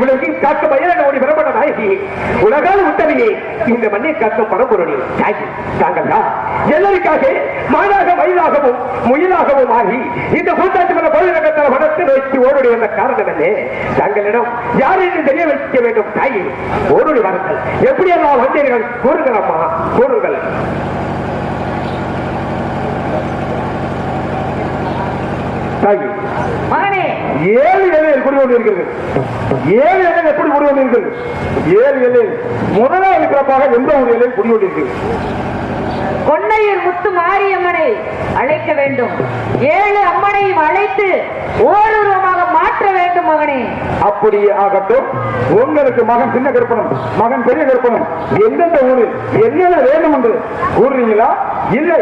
உலகில் காக்கும் மயிலோடி பிரபல நாயகி உலகால் உத்தமையே இந்த மண்ணை காக்கும் பரம்பொருளே தாங்கள் எல்லாருக்காக மானாக மயிலாகவும் முயலாகவும் ஆகி இந்த கூட்டாட்சி மன பொருளகத்தில் வனத்தை நோக்கி ஓடி வந்த காரணம் என்ன தங்களிடம் யார் என்று தெரிய வைக்க வேண்டும் தாயி ஓடி வாருங்கள் எப்படியெல்லாம் வந்தீர்கள் கூறுங்கள் அம்மா கூறுங்கள் மகனே 7 இலையில் குடிகொண்டிருக்கிறது 7 இலையில் எப்படி குடிகொண்டிருக்கிறது 7 இலையில் முதலாவது பிறப்பாக எந்த ஒரு இலையில் குடிகொண்டிருக்கிறது கொன்னையூர் முத்து மாரியம்மனை அழைக்க வேண்டும் 7 அம்மனையும் அழைத்து ஓருருவமாக மாற்ற வேண்டும் மகனே அப்படி ஆகட்டும் உங்களுக்கு மகன் சின்ன கருப்பணம் மகன் பெரிய கருப்பணம் எந்தெந்த ஊரில் என்னென்ன வேண்டும் என்று கூறுறீங்களா இல்லை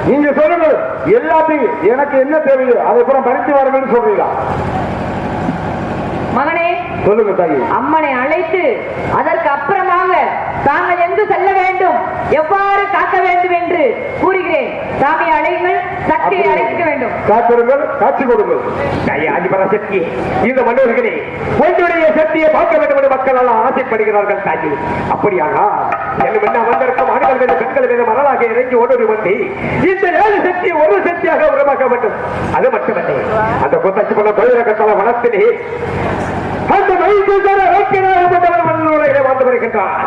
நீங்க சொல்லுங்கள் எல்லாத்தையும் எனக்கு என்ன தேவையோ அதை புறம் பறித்து வாருங்கள் சொல்றீங்களா மகனே சொல்லுங்க தாயி அம்மனை அழைத்து அதற்கு அப்புறமாக தாங்கள் எங்கு செல்ல வேண்டும் எவ்வாறு காக்க வேண்டும் என்று கூறுகிறேன் சாமி அழைங்கள் சக்தியை அழைக்க வேண்டும் காத்திருங்கள் காட்சி கொடுங்கள் சக்தி இந்த மன்னர்களே உங்களுடைய சக்தியை பார்க்க வேண்டும் என்று மக்கள் எல்லாம் ஆசைப்படுகிறார்கள் தாயி அப்படியாக என்ன வந்திருக்கும் ஆண்கள் மீது பெண்கள் மீது மரலாக இறங்கி ஓடி வந்து இந்த 7 சக்தி ஒரு சக்தியாக உருவாக்க வேண்டும் அது மட்டுமல்ல அந்த கூட்டாட்சி பண்ண தொழிலகத்தால வளர்த்தினே அந்த வாழ்ந்து வருகின்றான்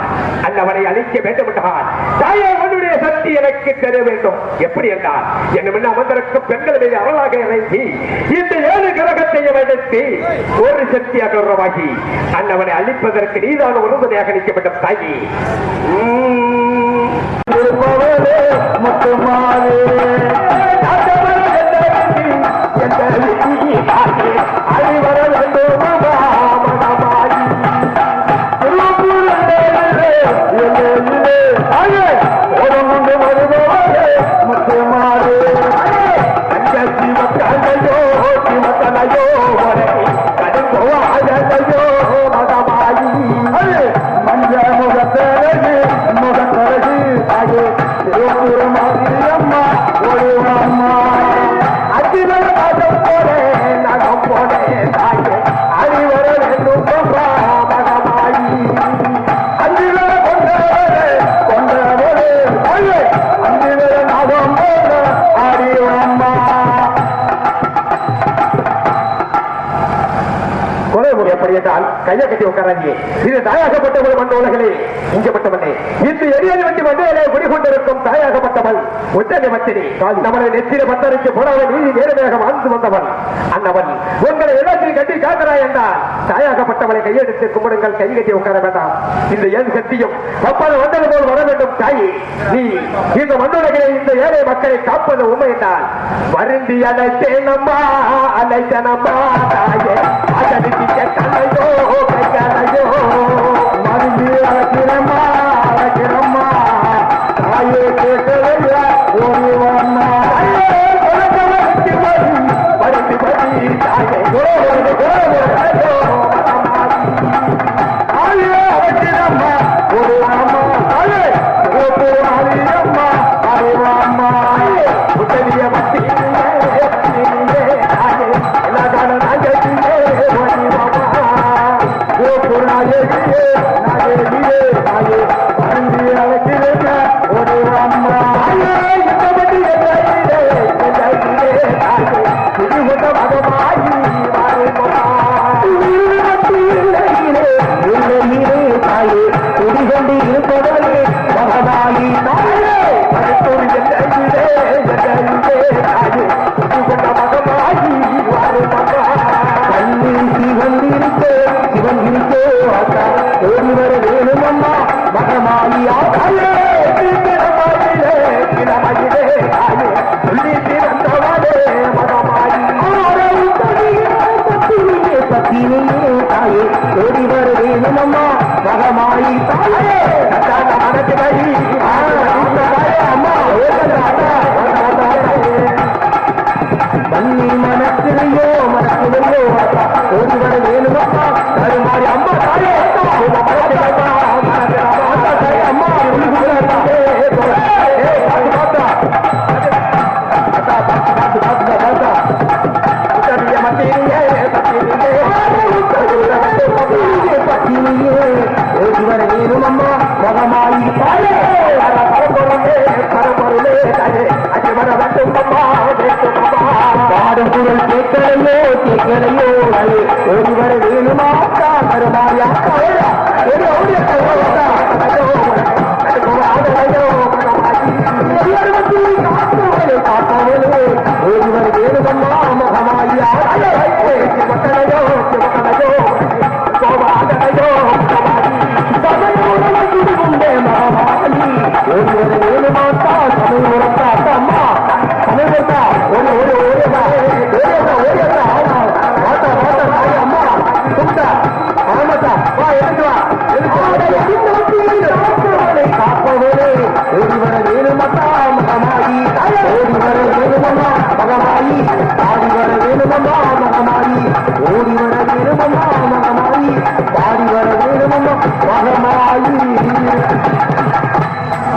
அந்தவனை அழிக்க வேண்டும் என்றால் தாயே உன்னுடைய சக்தி எனக்கு தெரிய வேண்டும் எப்படி என்றால் என்ன அமர்ந்திருக்கும் பெண்கள் மீது அருளாக இறங்கி இந்த 7 கிரகத்தையும் எடுத்து ஒரு சக்தியாக உருவாகி அந்தவனை அழிப்பதற்கு நீதான உறுதுணையாக நிற்கப்பட்ட தாயி முகத்தரகு மகாராஜே, இது தாயாகப்பட்டவள் மண் உலகளே இங்கப்பட்டவனே இந்த எரியாதி வண்டி மண்டையிலே குடிகொண்டிருக்கும் தாயாகப்பட்டவள் ஒற்றனை மத்திரி நம்மளை நெற்றில பத்தரிக்கு போனவன் நீதி நேரடியாக வாழ்ந்து வந்தவன் அன்னவன் உங்களை எல்லாத்தையும் கட்டி காக்கிறாய் என்றால் தாயாகப்பட்டவளை கையெடுத்து கும்பிடுங்கள், கை கட்டி உட்கார வேண்டாம். இந்த ஏழு சக்தியும் அப்போது வந்தது போல் வர வேண்டும் தாயே. நீ இந்த மண்ணுலகிலே இந்த ஏழை மக்களை காப்பது உண்மை என்றால் வருந்தி அழைத்தேனம்மா அழைத்தனம்மா தாயே அதற்கு கலையோ கைகளையோ மருந்தி அழைக்கிறம்மா அழைக்கிறம்மா தாயே கேட்கலைய ஒருவம்மா வருந்தி பதி தாயே தாயே அழைக்கிறம்மா ஒருவம்மா தாயே அம்மா அறிவம்மா புத்தலிய பத்தி எல்லா காலம்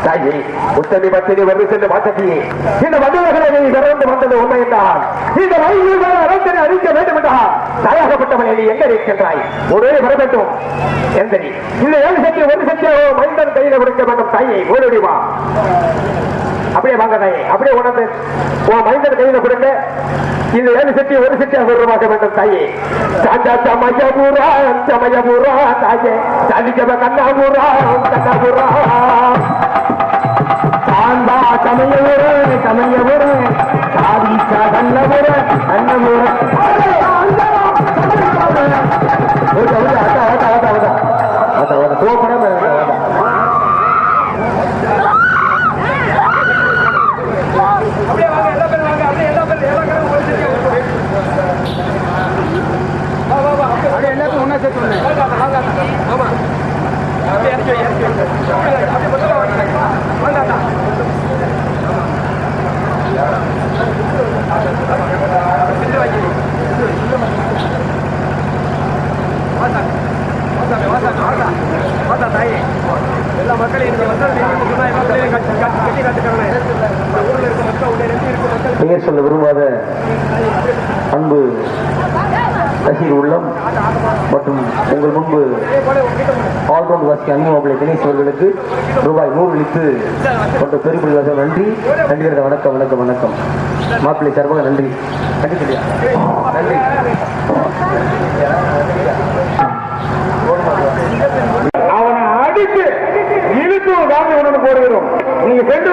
நாங்கள் முத்தமி பத்தினி வந்து சென்று மாற்றத்தியே இந்த மண்டலங்களை விரைந்து வந்தது உண்மை என்றால் இந்த வழியில் அரசனை அறிவிக்க வேண்டும் என்றால் தாயாகப்பட்டவனை நீ எங்க இருக்கின்றாய் ஒரே வர வேண்டும் எந்தனி இந்த ஏழு சக்தி ஒரு சக்தியோ மைந்தன் கையில கொடுக்க வேண்டும் தாயை ஓடி வா அப்படியே வாங்க தாயே அப்படியே உணர்ந்து உன் மைந்தன் கையில கொடுங்க இந்த ஏழு சக்தி ஒரு சக்தியாக உருவாக்க வேண்டும் தாயே சாண்டா சமயபுரா சமயபுரா தாயே சாதிக்கவ கண்ணாபுரா கண்ணாபுரா சாந்தா சமயபுர சமயபுர சாதிச்சா கண்ணபுர கண்ணபுர எல்லாத்தையும் ஒன்னா சேர்த்து ஆமா எல்லா மக்களையும் பெயர் சொல்ல விரும்பாத அன்பு ரசிகர் உள்ளம் மற்றும் உங்கள் முன்பு ஆல்ரவுண்ட் வாசிக்க அன்பு தினேஷ் அவர்களுக்கு ரூபாய் 100 அளித்து கொண்ட பெருமையாக நன்றி நன்றி. வணக்கம் வணக்கம் வணக்கம் மாப்பிள்ளை சார்பாக நன்றி நன்றி நன்றி.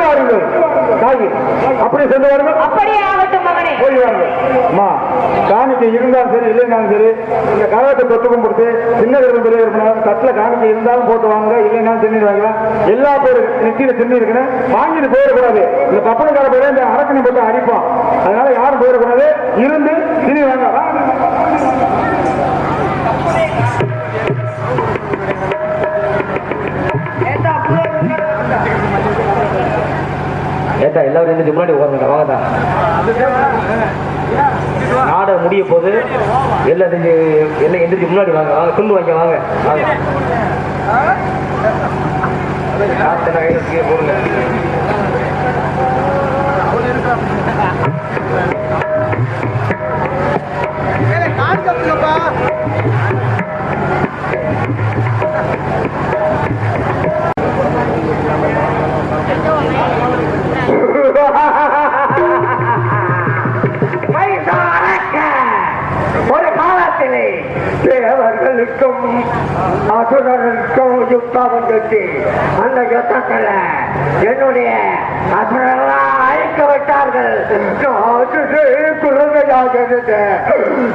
வாருங்கள் தாயி, அப்படி சென்று வாருங்கள். அப்படியே ஆகட்டும் மகனே. போய் வாருங்கள். அம்மா, காணிக்கை இருந்தாலும் சரி இல்லைனாலும் சரி இந்த கரகத்தை தொட்டுக்கும் கொடுத்து சின்ன கருப்பு பெரிய கருப்பு தட்டுல காணிக்கை இருந்தாலும் போட்டு வாங்க, இல்லைனாலும் திண்ணீர் வாங்கலாம். எல்லா பேரும் நெத்தியில திண்ணி இருக்குன்னு வாங்கிட்டு போயிடக்கூடாது. இந்த பப்பனக்கார பேர இந்த அரக்கனை போட்டு அடிப்பான். அதனால யாரும் போயிடக்கூடாது. இருந்து திணி வாங்க. ஏட்டா எல்லாரும் எந்திரிச்சு முன்னாடி உட்காருங்க. வாங்கடா, நாடகம் முடிய போது எல்லாம் எந்திரிச்சு முன்னாடி வாங்க. வாங்க துண்டு வாங்க. வாங்க வாங்க போடுங்க. ஒரு காலத்திலே தேவர்களுக்கும் அசுரர்களுக்கும் யுத்தம் வந்துச்சு. அந்த யுத்தத்துல என்னுடைய அசுரெல்லாம் அழிக்க விட்டார்கள். குழந்தையாக இருந்தேன்,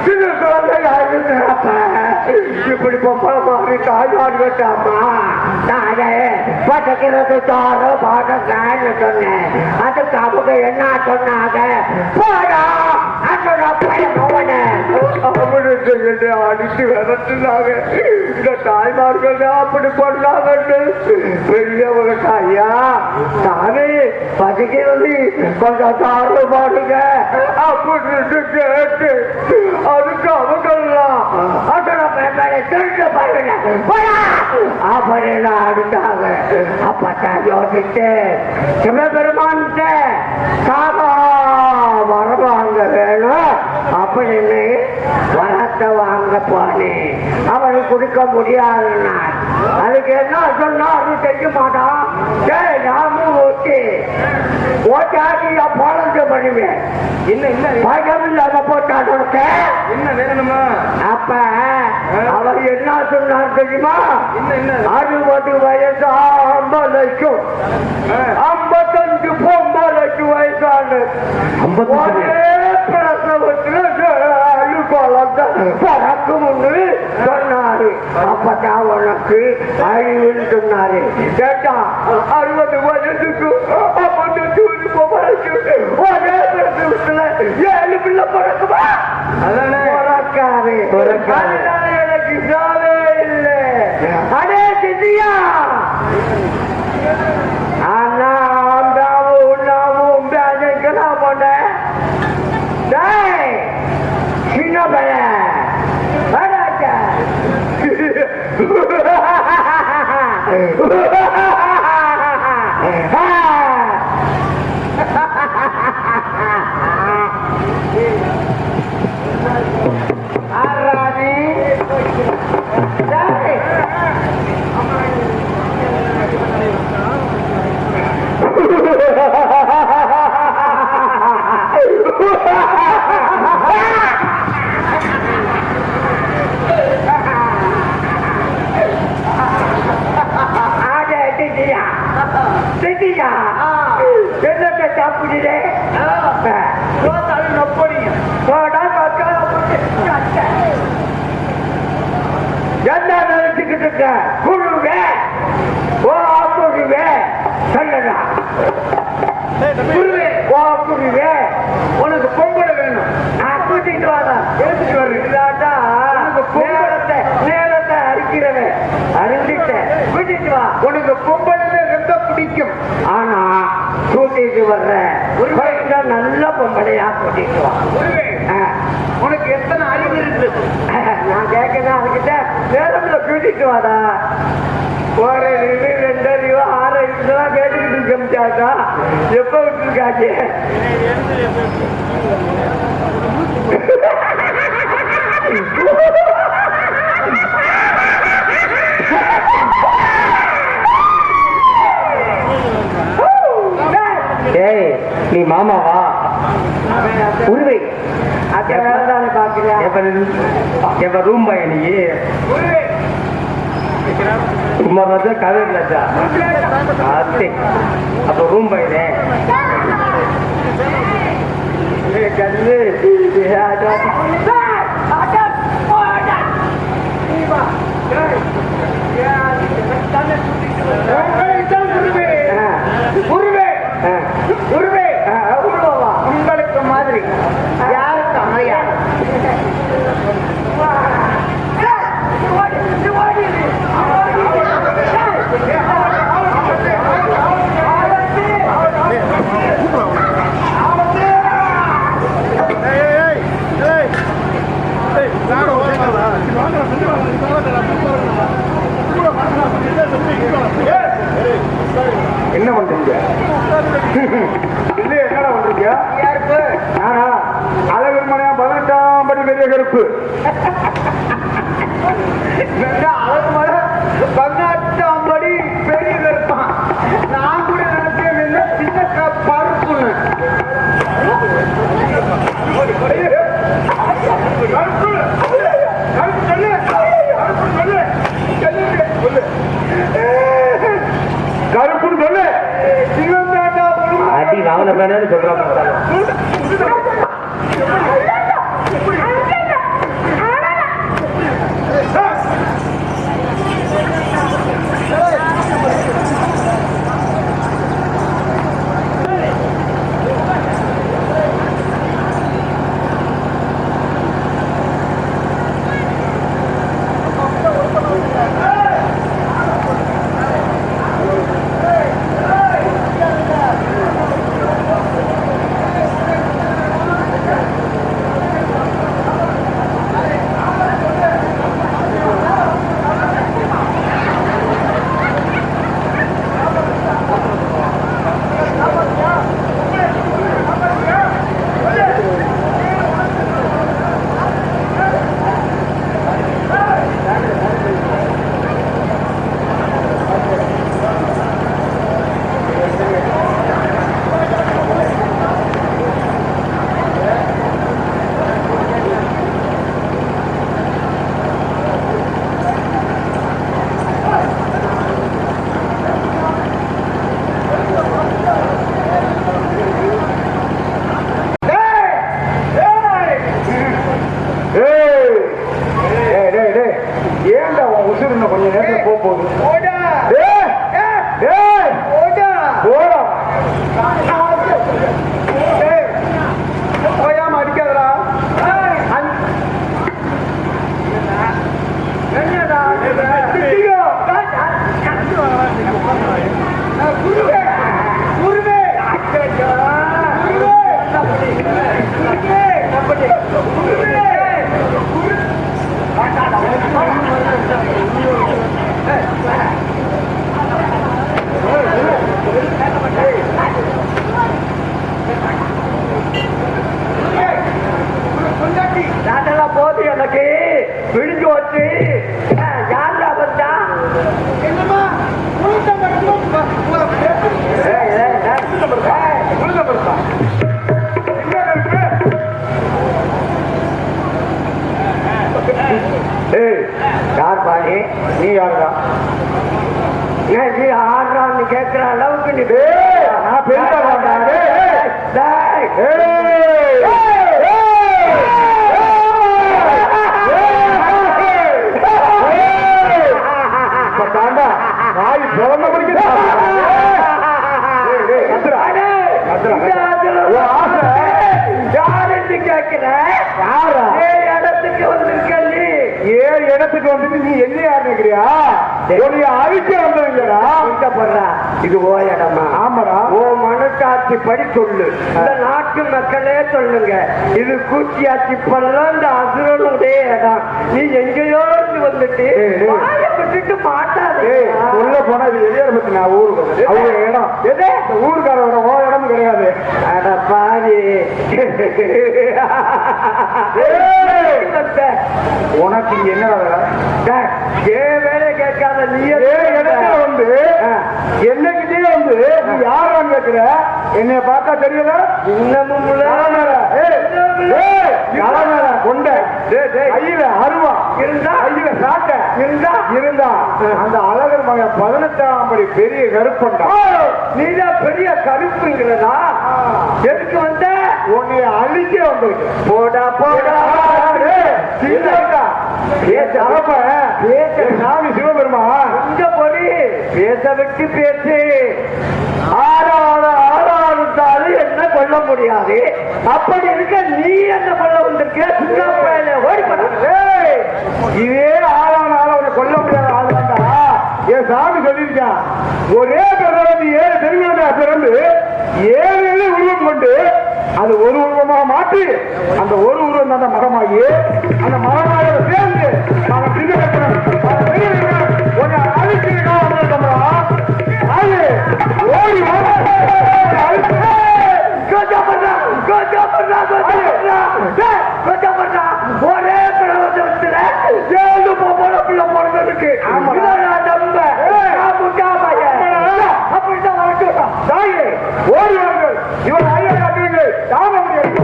சிறு குழந்தையாக இருந்தப்ப இப்படி பொம்பளை மாதிரி தாயார் விட்டாமா. நானே பட்டக்கிறது தாரோ பாட்டக்கான்னு சொன்னேன். அதுக்கு அவங்க என்ன சொன்னாங்க, போடா அடிச்சு விரட்டுனாங்க. இந்த தாய்மார்கள் அப்படி பண்ணாங்கன்னு பெரியவங்க ஐயா தானே பசிக்கிறது கொஞ்சம் தாரு பாடுங்க அப்படின்னு கேட்டு அதுக்கு அவங்கெல்லாம் திருட்டு பாருங்க அப்படின்னு அடித்தாங்க. அப்பத்தான் யோசிச்சு சிவபெருமான்கிட்ட சாதா வரவாங்க வேணும் அப்படின்னு வரத்தை வாங்க போனேன். அவரு குடிக்க முடியாதுன்னா அதுக்கு என்ன சொன்னா அது செய்ய மாட்டான். நாமும் ஓட்டி ஓட்டாடி பாலஞ்ச பண்ணுவேன். என்ன பயம் இல்லாம போட்டாங்க. என்ன வேணுமா? அப்ப அவர் என்ன சொன்னார் தெரியுமா? 60 வயசு ஆம்பளைக்கும் 55 பொம்பளைக்கு வயசான பறக்கும்னு சொன்னாரு. அப்பதான் உனக்கு அழிவுன்னு சொன்னாரு. கேட்டா 60 வயசுக்கு 52 பொம்பளைக்கு ஒரே பிரசவத்துல 7 பிள்ளை பிறக்குமா? பிறக்காது. எனக்கு சாவே இல்லை. அடே சித்தியா, சின்ன பையன் என்னத்தை சாப்பிடுறே என்ன நினைச்சுக்கிட்டு இருக்க? குருவே ஓ குருவே சொல்லடா. குருவே ஓ குருவே, உனக்கு பொங்கல் வேணும். நான் கூட்டிட்டு வாடா. எடுத்துட்டு வர்றேன். நேரத்தை அரிக்கிறவன் அறிஞ்சிட்டேன். கூட்டிட்டு வா. உனக்கு பொங்கல் ரொம்ப பிடிக்கும். ஆனா கூட்டிட்டு வர்ற நல்ல பொம்பளையா கூட்டிட்டு வா. உனக்கு எத்தனை அறிவு இருக்கு? நான் கேட்கிறேன் அதுக்கிட்ட. நேரம்ல கூட்டிட்டு வாடா. ஒரு அறிவு 2 அறிவு 6 அறிவுலாம் கேட்டுக்கிட்டு இருக்க முடியாதா? எப்ப விட்டுருக்காச்சு? நீ மாமாவா? உருவை ரூம் பாய் நீ குமார் ராஜா காவேரி ராஜா அப்ப ரூம் போயிடுறேன் உங்களுக்கு மாதிரி யாருக்கு அமையா என்ன பண்றீங்க இல்ல என்னடா பண்றீங்க நானா அழகர் மனையா 18ஆம் படி பெரிய கருப்பு அழகு மலை 18ஆம் படி பெரிய கருப்பான் நான் கூட நினைச்சேன் சின்ன பருப்புன்னு கருப்புன்னு சொல்லு அடி வாங்கின பேனு சொல்றாங்க ஏன்டா உன் உசுறு இன்னும் கொஞ்சம் நேரத்தில் போகுது போயாம அடிக்காதடா போது எனக்கு பிடிச்சு வச்சு யாரா வந்தா என்னமா யார் பாணி நீ யாருடா நீ ஆடுறான்னு கேட்கிற அளவுக்கு நீ நான் பெரிய நாய் பிறந்த யாருன்னு கேட்கிற இடத்துக்கு வந்திருக்க ஏழு இடத்துக்கு வந்துட்டு நீ என்ன யாருக்கிறியா அழிக்க வந்தவங்கடா இஷ்டப்படுறா இது ஓ இடமா ஆமாடா ஓ மனசாட்சி படி சொல்லு இந்த நாட்டு மக்களே சொல்லுங்க இது கூச்சியாட்சி பல்லாம் இந்த அசுரனுடைய இடம் நீ எங்கேயோ வந்துட்டு விட்டுட்டு மாட்டாது உள்ள போனா இது எதையார பத்தி நான் ஊருக்கு அவங்க இடம் எதே ஊருக்கார ஓ இடம் கிடையாது அட பாரு உனக்கு இங்க என்ன ஏன் வேலை கேட்காத நீ இடத்துல வந்து என்னைக்கிட்டே வந்து நீ யாரும் கேட்கிற என்னைய பார்த்தா தெரியல இன்னமும் கொண்ட கையில அருவா இருந்தா கையில சாட்ட இருந்தா அந்த அழகர் மகன் 18ஆம் படி பெரிய கருப்பண்டா. நீதான் பெரிய கருப்புங்கிறதா? எதுக்கு வந்த? உன்னைய அழிக்க வந்திருக்கு. போடா போடா சாமி சிவபெருமான் இங்க போய் பேச விட்டு பேசு. ஆறாறுத்தாலும் என்ன கொல்ல முடியாது. அப்படி இருக்க நீ என்ன கொல்ல வந்திருக்க? இதே ஆளான ஆளை கொல்ல முடியாத ஆளுதான்டா. என் சாமி சொல்லியிருக்கான், ஒரே பிறகு 7 தெருவிழா பிறந்து 7 உருவம் கொண்டு அது ஒரு உருவமாக மாற்றி அந்த ஒரு உருவம் தான் மகமாகி அந்த மகமாக சேர்ந்து நாங்கள் சின்ன ஓடி ஒரே பிரபஞ்சத்துல 7 பொம்பளை பிள்ளை பிறந்ததுக்கு அப்படிதான் வரட்டும். தாயே ஓடி வாருங்கள், இவன் ஐயா காட்டுவீர்கள். தாங்க முடியாது.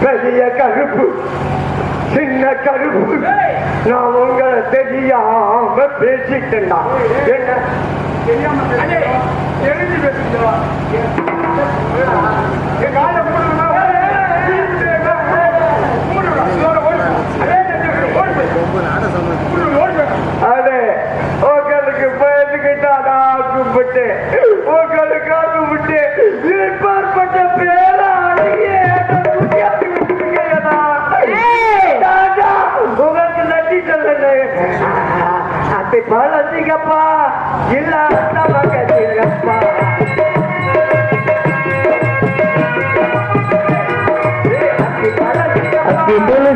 பெரிய கருப்பு சின்ன கருப்பு நான் உங்களை தெரியாம பேசிட்டேன்டா. என்ன தெரிஞ்சு பேசுறா? அதே உங்களுக்கு பேசுகிட்டா கும்பிட்டு உங்களுக்காக கும்பிட்டு ஏற்பாற்பட்ட பேரா உங்களுக்கு நன்றி சொல்லுங்க. அப்படி பழச்சிங்கப்பா இல்ல கட்டிங்கப்பா.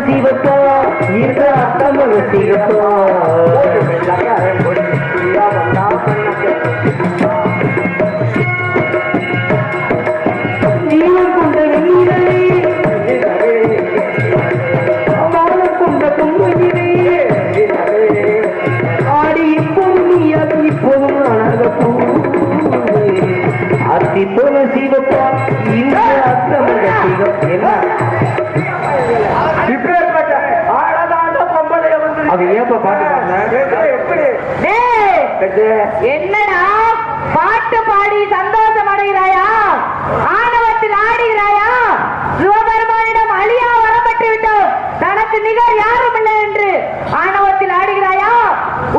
சிவப்பா இந்த அத்தமல சிவப்பா ஜீவன் கொண்ட வெண்ணிலே மானம் கொண்ட பொன்னிலே ஆடி இப்போதும் நீ அது இப்போதும் அழகப்பூ அத்தி போல சிவப்பா இந்த அத்தமல சிவப்பா. அது ஏப்ப பாட்டு என்னடா பாட்டு பாடி சந்தோஷம் அடைகிறாயா? ஆணவத்தில் ஆடுகிறாயா? சிவபெருமானிடம் அழியா வரப்பட்டு விட்டோம், தனக்கு நிகர் யாரும் இல்லை என்று ஆணவத்தில் ஆடுகிறாயா?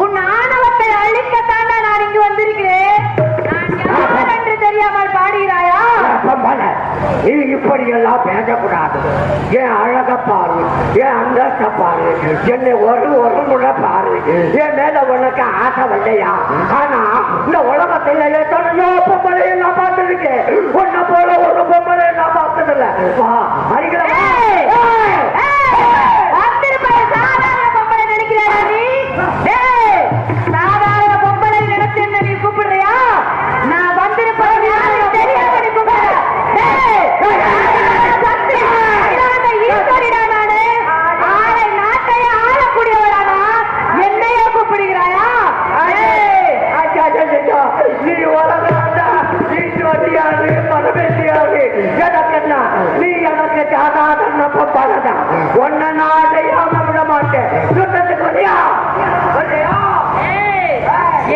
உன் ஆணவத்தை அழிக்கத்தாண்டா நான் இங்கு வந்திருக்கிறேன். நான் யார் என்று தெரியாமல் பாடுகிறாயா? இது இப்படி எல்லாம் பேசக்கூடாது. ஏன் அழக பாரு, ஏன் அந்தஸ்த பாரு, என்னை ஒரு முறை பாரு. என் மேல உனக்கு ஆசை வரலையா? ஆனா இந்த உலகத்துல எத்தனையோ பொம்பளையை நான் பார்த்திருக்கேன். உன்னை போல ஒரு பொம்பளையை நான் பார்த்ததில்ல. வா அடிக்கலாம். சாதாரண பொம்பளை நினைக்கிறா நீ? சாதாரண பொம்பளை நினைச்சு என்ன நீ கூப்பிடுறியா? நான் வந்திருப்பது தெரியாத நீ கூப்பிடுற. நீ உலகாண்டா ஈஸ்வரியாரு மனவேசியாரு எனக்கு என்ன? நீ எனக்கு சாதாரண பொம்பளைதான். ஒன்ன நான் அடையாம விட மாட்டேன். சுத்தத்துக்கு வரியா?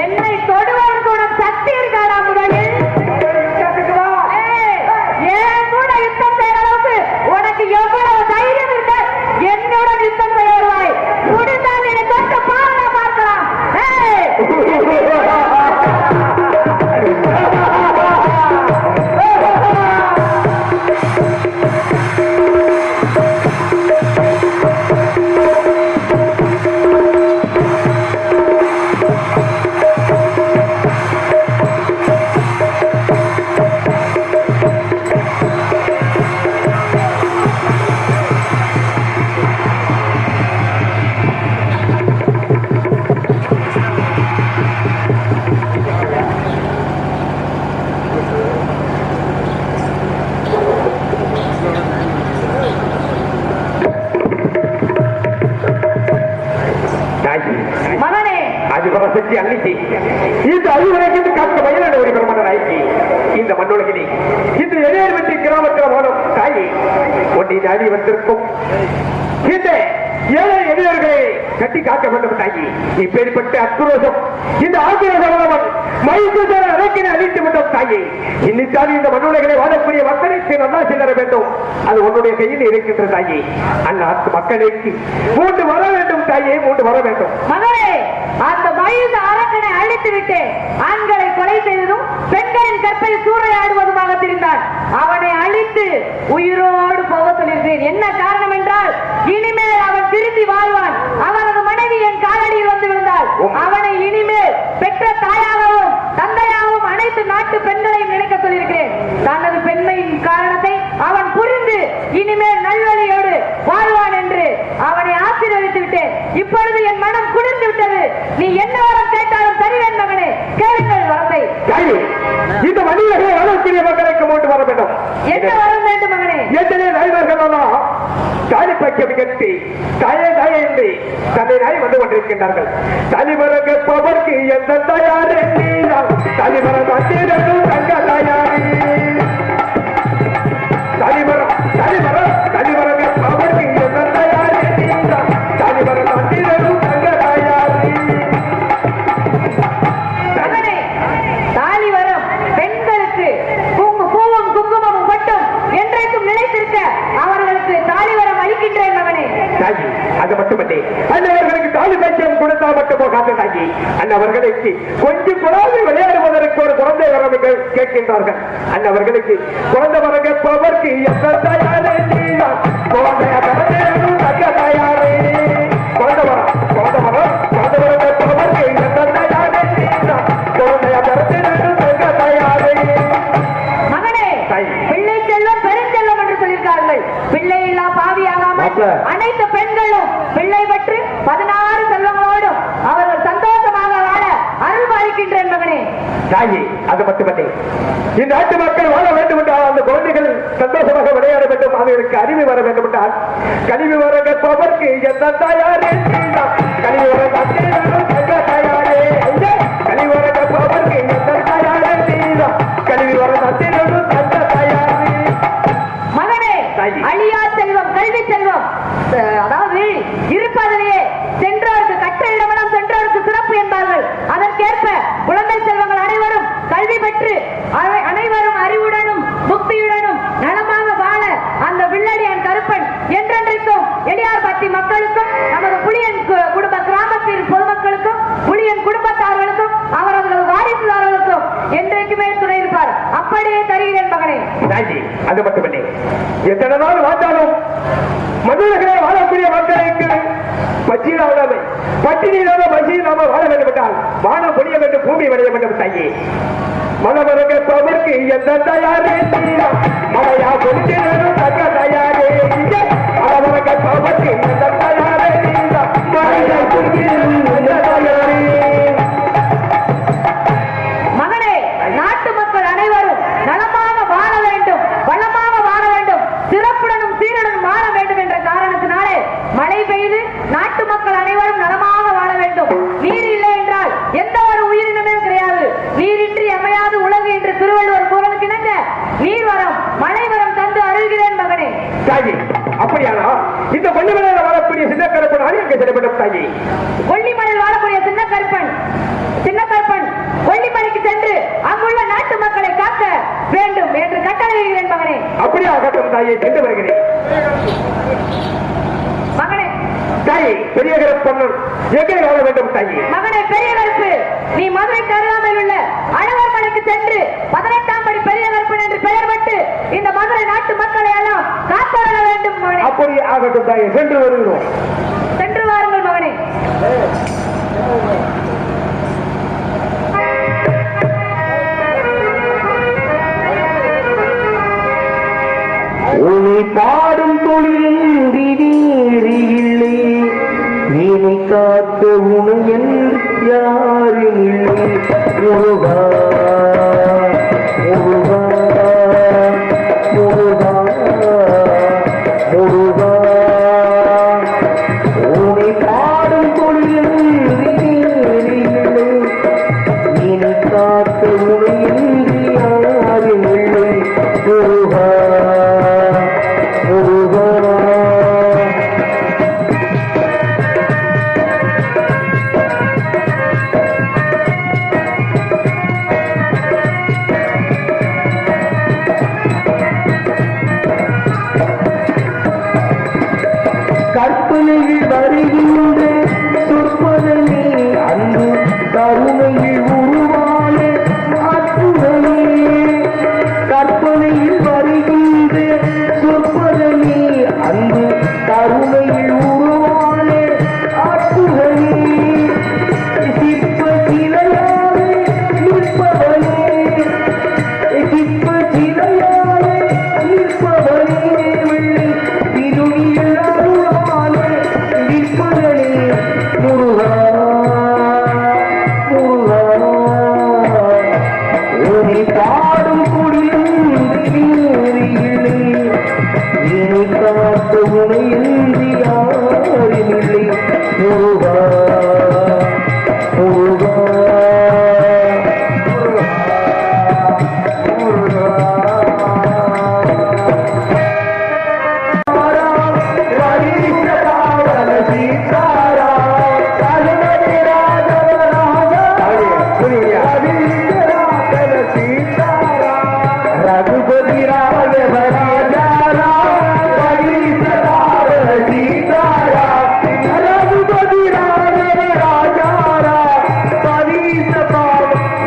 என்னை தொடுவதற்கு உனக்கு சக்தி இருக்காடா முதலில்? ஏன் கூட யுத்தம் செய்யற அளவுக்கு உனக்கு எவ்வளவு தைரியம் இருக்கு? என்னுடன் யுத்தம் செய்ய வருவாய்? முடிந்தால் என்னை தொட்டு பாருங்க பார்க்கலாம். இந்த அறிவுரைக்கு காக்க மயிலாடு ஒரு பெருமான நாய்க்கு இந்த மண்ணுலகிலே இந்த எளியர் வெற்றி கிராமத்தில் வாழும் தாயை ஒன்றின் அடி வந்திருக்கும் இந்த ஏழை எளியர்களை கட்டி காக்க வேண்டும் தாயி. இப்பேற்பட்ட அக்ரோஷம் இந்த ஆக்கிரோஷம் மைசூர் அழைக்கிற அழித்து விட்டோம் தாயி. இன்னித்தாலும் இந்த மண்ணுலகிலே வாழக்கூடிய மக்களுக்கு நல்லா செல்ல வேண்டும். அது உன்னுடைய கையில் இருக்கின்ற தாயி. அந்நாட்டு மக்களுக்கு மூன்று வர வேண்டும் தாயே, மூன்று வர வேண்டும். மகளே, அந்த மயில அரக்கனை அழித்து விட்டு ஆண்களை கொலை செய்வதும் பெண்களின் கற்பை சூறையாடுவதுமாக தெரிந்தார். அவனை அழித்து உயிரோடு போக சொல்லியிருக்கிறேன். என்ன காரணம் என்றால், இனிமேல் அவன் திரும்பி வாழ்வான். அவனது மனைவி என் காலடியில் வந்து விழுந்தாள். அவனை இனிமேல் பெற்ற தாயாகவும் தந்தையாகவும் அனைத்து நாட்டு பெண்களையும் நினைக்க சொல்லியிருக்கிறேன். தனது பெண்மையின் காரணத்தை அவன் புரிந்து இனிமேல் நல்வழியோடு வாழ்வான் என்று அவனை ஆசீர்வதித்து விட்டேன். இப்பொழுது என் மனம் குளிர்ந்து விட்டது. நீ என்ன வரம் கேட்டாலும் தருவேன் மகனே. கேளுங்கள் வரத்தை. இந்த மனிதர்களை வளர்க்கிற மக்களுக்கு மூன்று வர வேண்டும். என்ன வரம் வேண்டும் மகனே? எத்தனை நண்பர்கள் தாலி பக்கம் கட்டி தாயே தாயே என்று தன்னை நாய் வந்து கொண்டிருக்கின்றார்கள். தலைவரங்க பவர்க்கு எந்த தயாரே தலைவரம் தட்டிரங்கும் தங்க தயாரி தலைவரம் தலைவரம் தலைவரங்க பவர்க்கு எந்த தயாரே தலைவரம் தட்டிரங்கும் தங்க தயாரி. மகனே, தாலி வரம் பெண்களுக்கு பூவும் குங்குமமும் மட்டும் என்றைக்கும் நிலைத்திருக்க அவர்களுக்கு தாலி வரம் அளிக்கின்றேன் மகனே. தாயி, அது மட்டுமல்லே அண்ணவர்களுக்கு தாலி பைக்கியம் கொடுத்தால் மட்டும் போகாது தாயி. அண்ணவர்களுக்கு கொஞ்சம் குழந்தை விளையாடுவதற்கு ஒரு குழந்தை வரம் கேட்கின்றார்கள். அண்ணவர்களுக்கு குழந்தை வரம் கேட்பவர்க்கு எந்த தயாரே குழந்தை தக்க தயாரே குழந்தை வரம் குழந்தை வரம் குழந்தை வரம் கேட்பவர்க்கு எந்த தயாரே குழந்தைய தக்க தயாரே. மகனே, பிள்ளை செல்வம் பெருஞ்செல்வம் என்று சொல்லியிருக்கார்கள். பிள்ளை இல்லா பாவியாகாமல் அனைத்து பெண்களும் பிள்ளை பெற்று 16 செல்வங்களோடும் அவர்கள் சந்தோஷமாக வாழ அருள் பாலிக்கின்றேன் மகனே. தாயி, அது மட்டுமல்லே இந்த நாட்டு மக்கள் வாழ வேண்டும் என்றால் அந்த குழந்தைகள் சந்தோஷமாக விளையாட வேண்டும். அவர்களுக்கு அறிவு வர வேண்டும் என்றால் கல்வி வர கேட்பவர்க்கு எந்த தயாரே கல்வி வர தங்க தயாரே கல்வி வர கேட்பவர்க்கு எந்த தயாரே கல்வி வர தங்க தயாரே. மகனே, அழியா செல்வம் கல்வி செல்வம் அதாவது இருப்பதிலேயே சென்றோருக்கு கற்ற இடமெல்லாம் சென்றோருக்கு சிறப்பு என்பார்கள். அதற்கேற்ப குழந்தை செல்வங்கள் அனைவரும் கல்வி பெற்று அனைவரும் அறிவுடனும் முக்தியுடனும் நலமாக வாழ அந்த வில்லடியான் கருப்பன் என்றென்றைக்கும் எளியார்பட்டி மக்களுக்கும் நமது புலியன் குடும்ப கிராமத்தின் பொதுமக்களுக்கும் புலியன் குடும்பத்தார்களுக்கும் அவரது வாரிசுதாரர்களுக்கும் என்றைக்குமே துணை இருப்பார். அப்படியே தருகிறேன் மகனே. அது மட்டுமல்லே எத்தனை நாள் வாழ்ந்தாலும் மனிதர்களை வாழக்கூடிய மக்களுக்கு பச்சியில்லாமை பட்டினியில்லாம பசியில்லாம வாழ வேண்டும் என்றால் வானம் பொழிய வேண்டும், பூமி விளைய வேண்டும். தாயே, மனவரங்க பவர்க்கு எந்த தயாரே மழையா பொழியும் தக்க தயாரே மனவரங்க பவர்க்கு எந்த தயாரே மழையா பொழியும் தயாரே. மகனே, நாட்டு மக்கள் அனைவரும் நலமாக வாழ வேண்டும், வளமாக வாழ வேண்டும், சிறப்புடனும் சீருடனும் வாழ வேண்டும் என்ற காரணத்தினாலே மழை பெய்து நாட்டு மக்கள் அனைவரும் நலமாக வாழ வேண்டும். நீர் இல்லை என்றால் எந்த ஒரு உயிரினமே கிடையாது. நீரின்றி அமையாது உலகு என்று திருவள்ளுவர் குறளுக்கு இணங்க நீர் வரம் மழை வரம் தந்து அருள்கிறேன் மகனே. தாயி, அப்படியானா இந்த கொல்லிமலையில் வாழக்கூடிய சின்ன கருப்பன் அணியங்க செல்லப்படும். தாயி, கொல்லிமலையில் வாழக்கூடிய சின்ன கருப்பன் கொல்லிமலைக்கு சென்று அங்குள்ள நாட்டு மக்களை காக்க வேண்டும் என்று கட்டளையிடுகிறேன் மகனே. அப்படியே ஆகட்டும் தாயை, சென்று வருகிறேன். மகனே, தாயை பெரிய கருப்பன் எங்கே வாழ வேண்டும்? தாயி மகனே, பெரிய கருப்பு, நீ மதுரைக்கு அருகாமையில் உள்ள அழகர் மலைக்கு சென்று 18ஆம் படி பெரிய கருப்பன் என்று பெயர் பெற்று இந்த மதுரை நாட்டு மக்களை எல்லாம் காத்தவர வேண்டும் மகனே. அப்படியே ஆகட்டும் தாயை, சென்று வருகிறோம். சென்று வாருங்கள் மகனே. உன்னை பாடும் தொழில் இல்லை, நீனை காத்த உணை என்று யாரும் இல்லை. முருகா முருகா முருகா முருகா, உன்னை பாடும் தொழில் இல்லை, நீனை காத்த உனையின்றி யாரும் இல்லை முருகா முருகா. கற்பனையில் வருகின்ற சொற்பதனே அன்பு கருணையில் உருவான அற்புதமே. கற்பனையில் வருகின்ற சொற்பதனே அன்பு கருணையில் உருவான அற்புதமே. சிற்ப சிலையாக நிற்பவனே சிற்ப சிலையாக நிற்பவனே வெள்ளை திருவிழாவான நிற்பவனே முருகா முருகா. உன்னை பாடும் குடியின்றி இனி காத்த உனையின்றி யாரும் இல்லை முருகா முருகா ரகுபதி ராஜ ராஜா சீதாரா ரகுபதி ராஜ ராஜா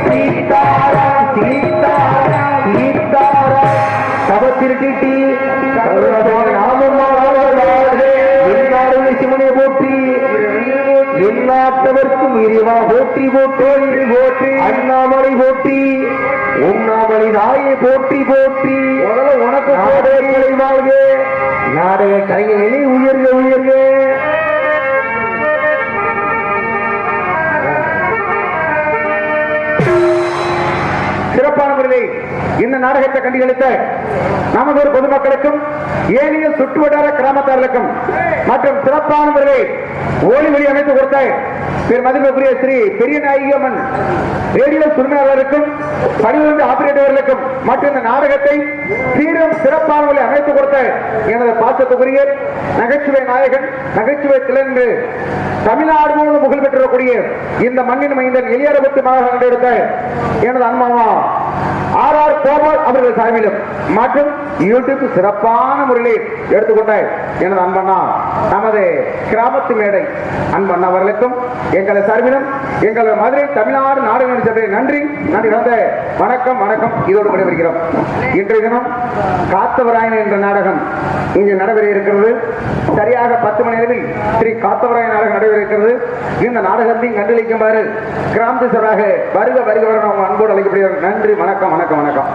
சீதாரா சீதாரா சீதாரா சபத்திருட்டி சிவனை போற்றி எல்லாத்தவர்க்கும் இறைவா போற்றி போற்றி போற்றி அண்ணாமலை போற்றி உண்ணாமலை தாயை போற்றி போற்றி உனக்கு நாடகங்களை வாழ்க நாடக கலைஞர்களே உயர்க உயர்க. சிறப்பான முறையில் இந்த நாடகத்தை கண்டுகளித்த நமது ஒரு பொதுமக்களுக்கும் ஏனைய சுற்றுவட்டார கிராமத்தார்களுக்கும் மற்றும் சிறப்பான முறையில் ஒளி ஒளி அமைத்து கொடுத்த மதிப்புக்குரிய ஸ்ரீ பெரிய நாயகம்மன் ரேடியோ உரிமையாளருக்கும் 12 ஆபரேட்டர்களுக்கும் மற்றும் இந்த நாடகத்தை சீரும் சிறப்பான முறையில் அமைத்துக் கொடுத்த எனது பாசத்துக்குரிய நகைச்சுவை நாயகன் நகைச்சுவை திலன்று தமிழ்நாடு முழுவதும் புகழ் பெற்றக்கூடிய இந்த மண்ணின் மைந்தன் எளியாரபத்து மாநகரம் எடுத்த எனது அம்மாவா ஆர் கோபால் அவர்கள் சார்பிலும் மற்றும் யூடியூப் சிறப்பான முறையில் எடுத்துக்கொண்ட எனது அன்பண்ணா நமது கிராமத்து மேடை அன்பண்ணா அவர்களுக்கும் எங்களை சார்பிலும் எங்கள் மதுரை தமிழ்நாடு நாடக சபை நன்றி நன்றி கலந்த வணக்கம் வணக்கம் இதோடு விடைபெறுகிறோம். இன்றைய தினம் காத்தவராயன் என்ற நாடகம் இங்கு நடைபெற இருக்கிறது. சரியாக 10 மணி அளவில் ஸ்ரீ காத்தவராயன் நாடகம் நடைபெற இருக்கிறது. இந்த நாடகத்தையும் கண்டளிக்குமாறு கிராமத்து சார்பாக வருக வருக அன்போடு அழைக்கப்படுகிறார். நன்றி வணக்கம் வணக்கம் வணக்கம்.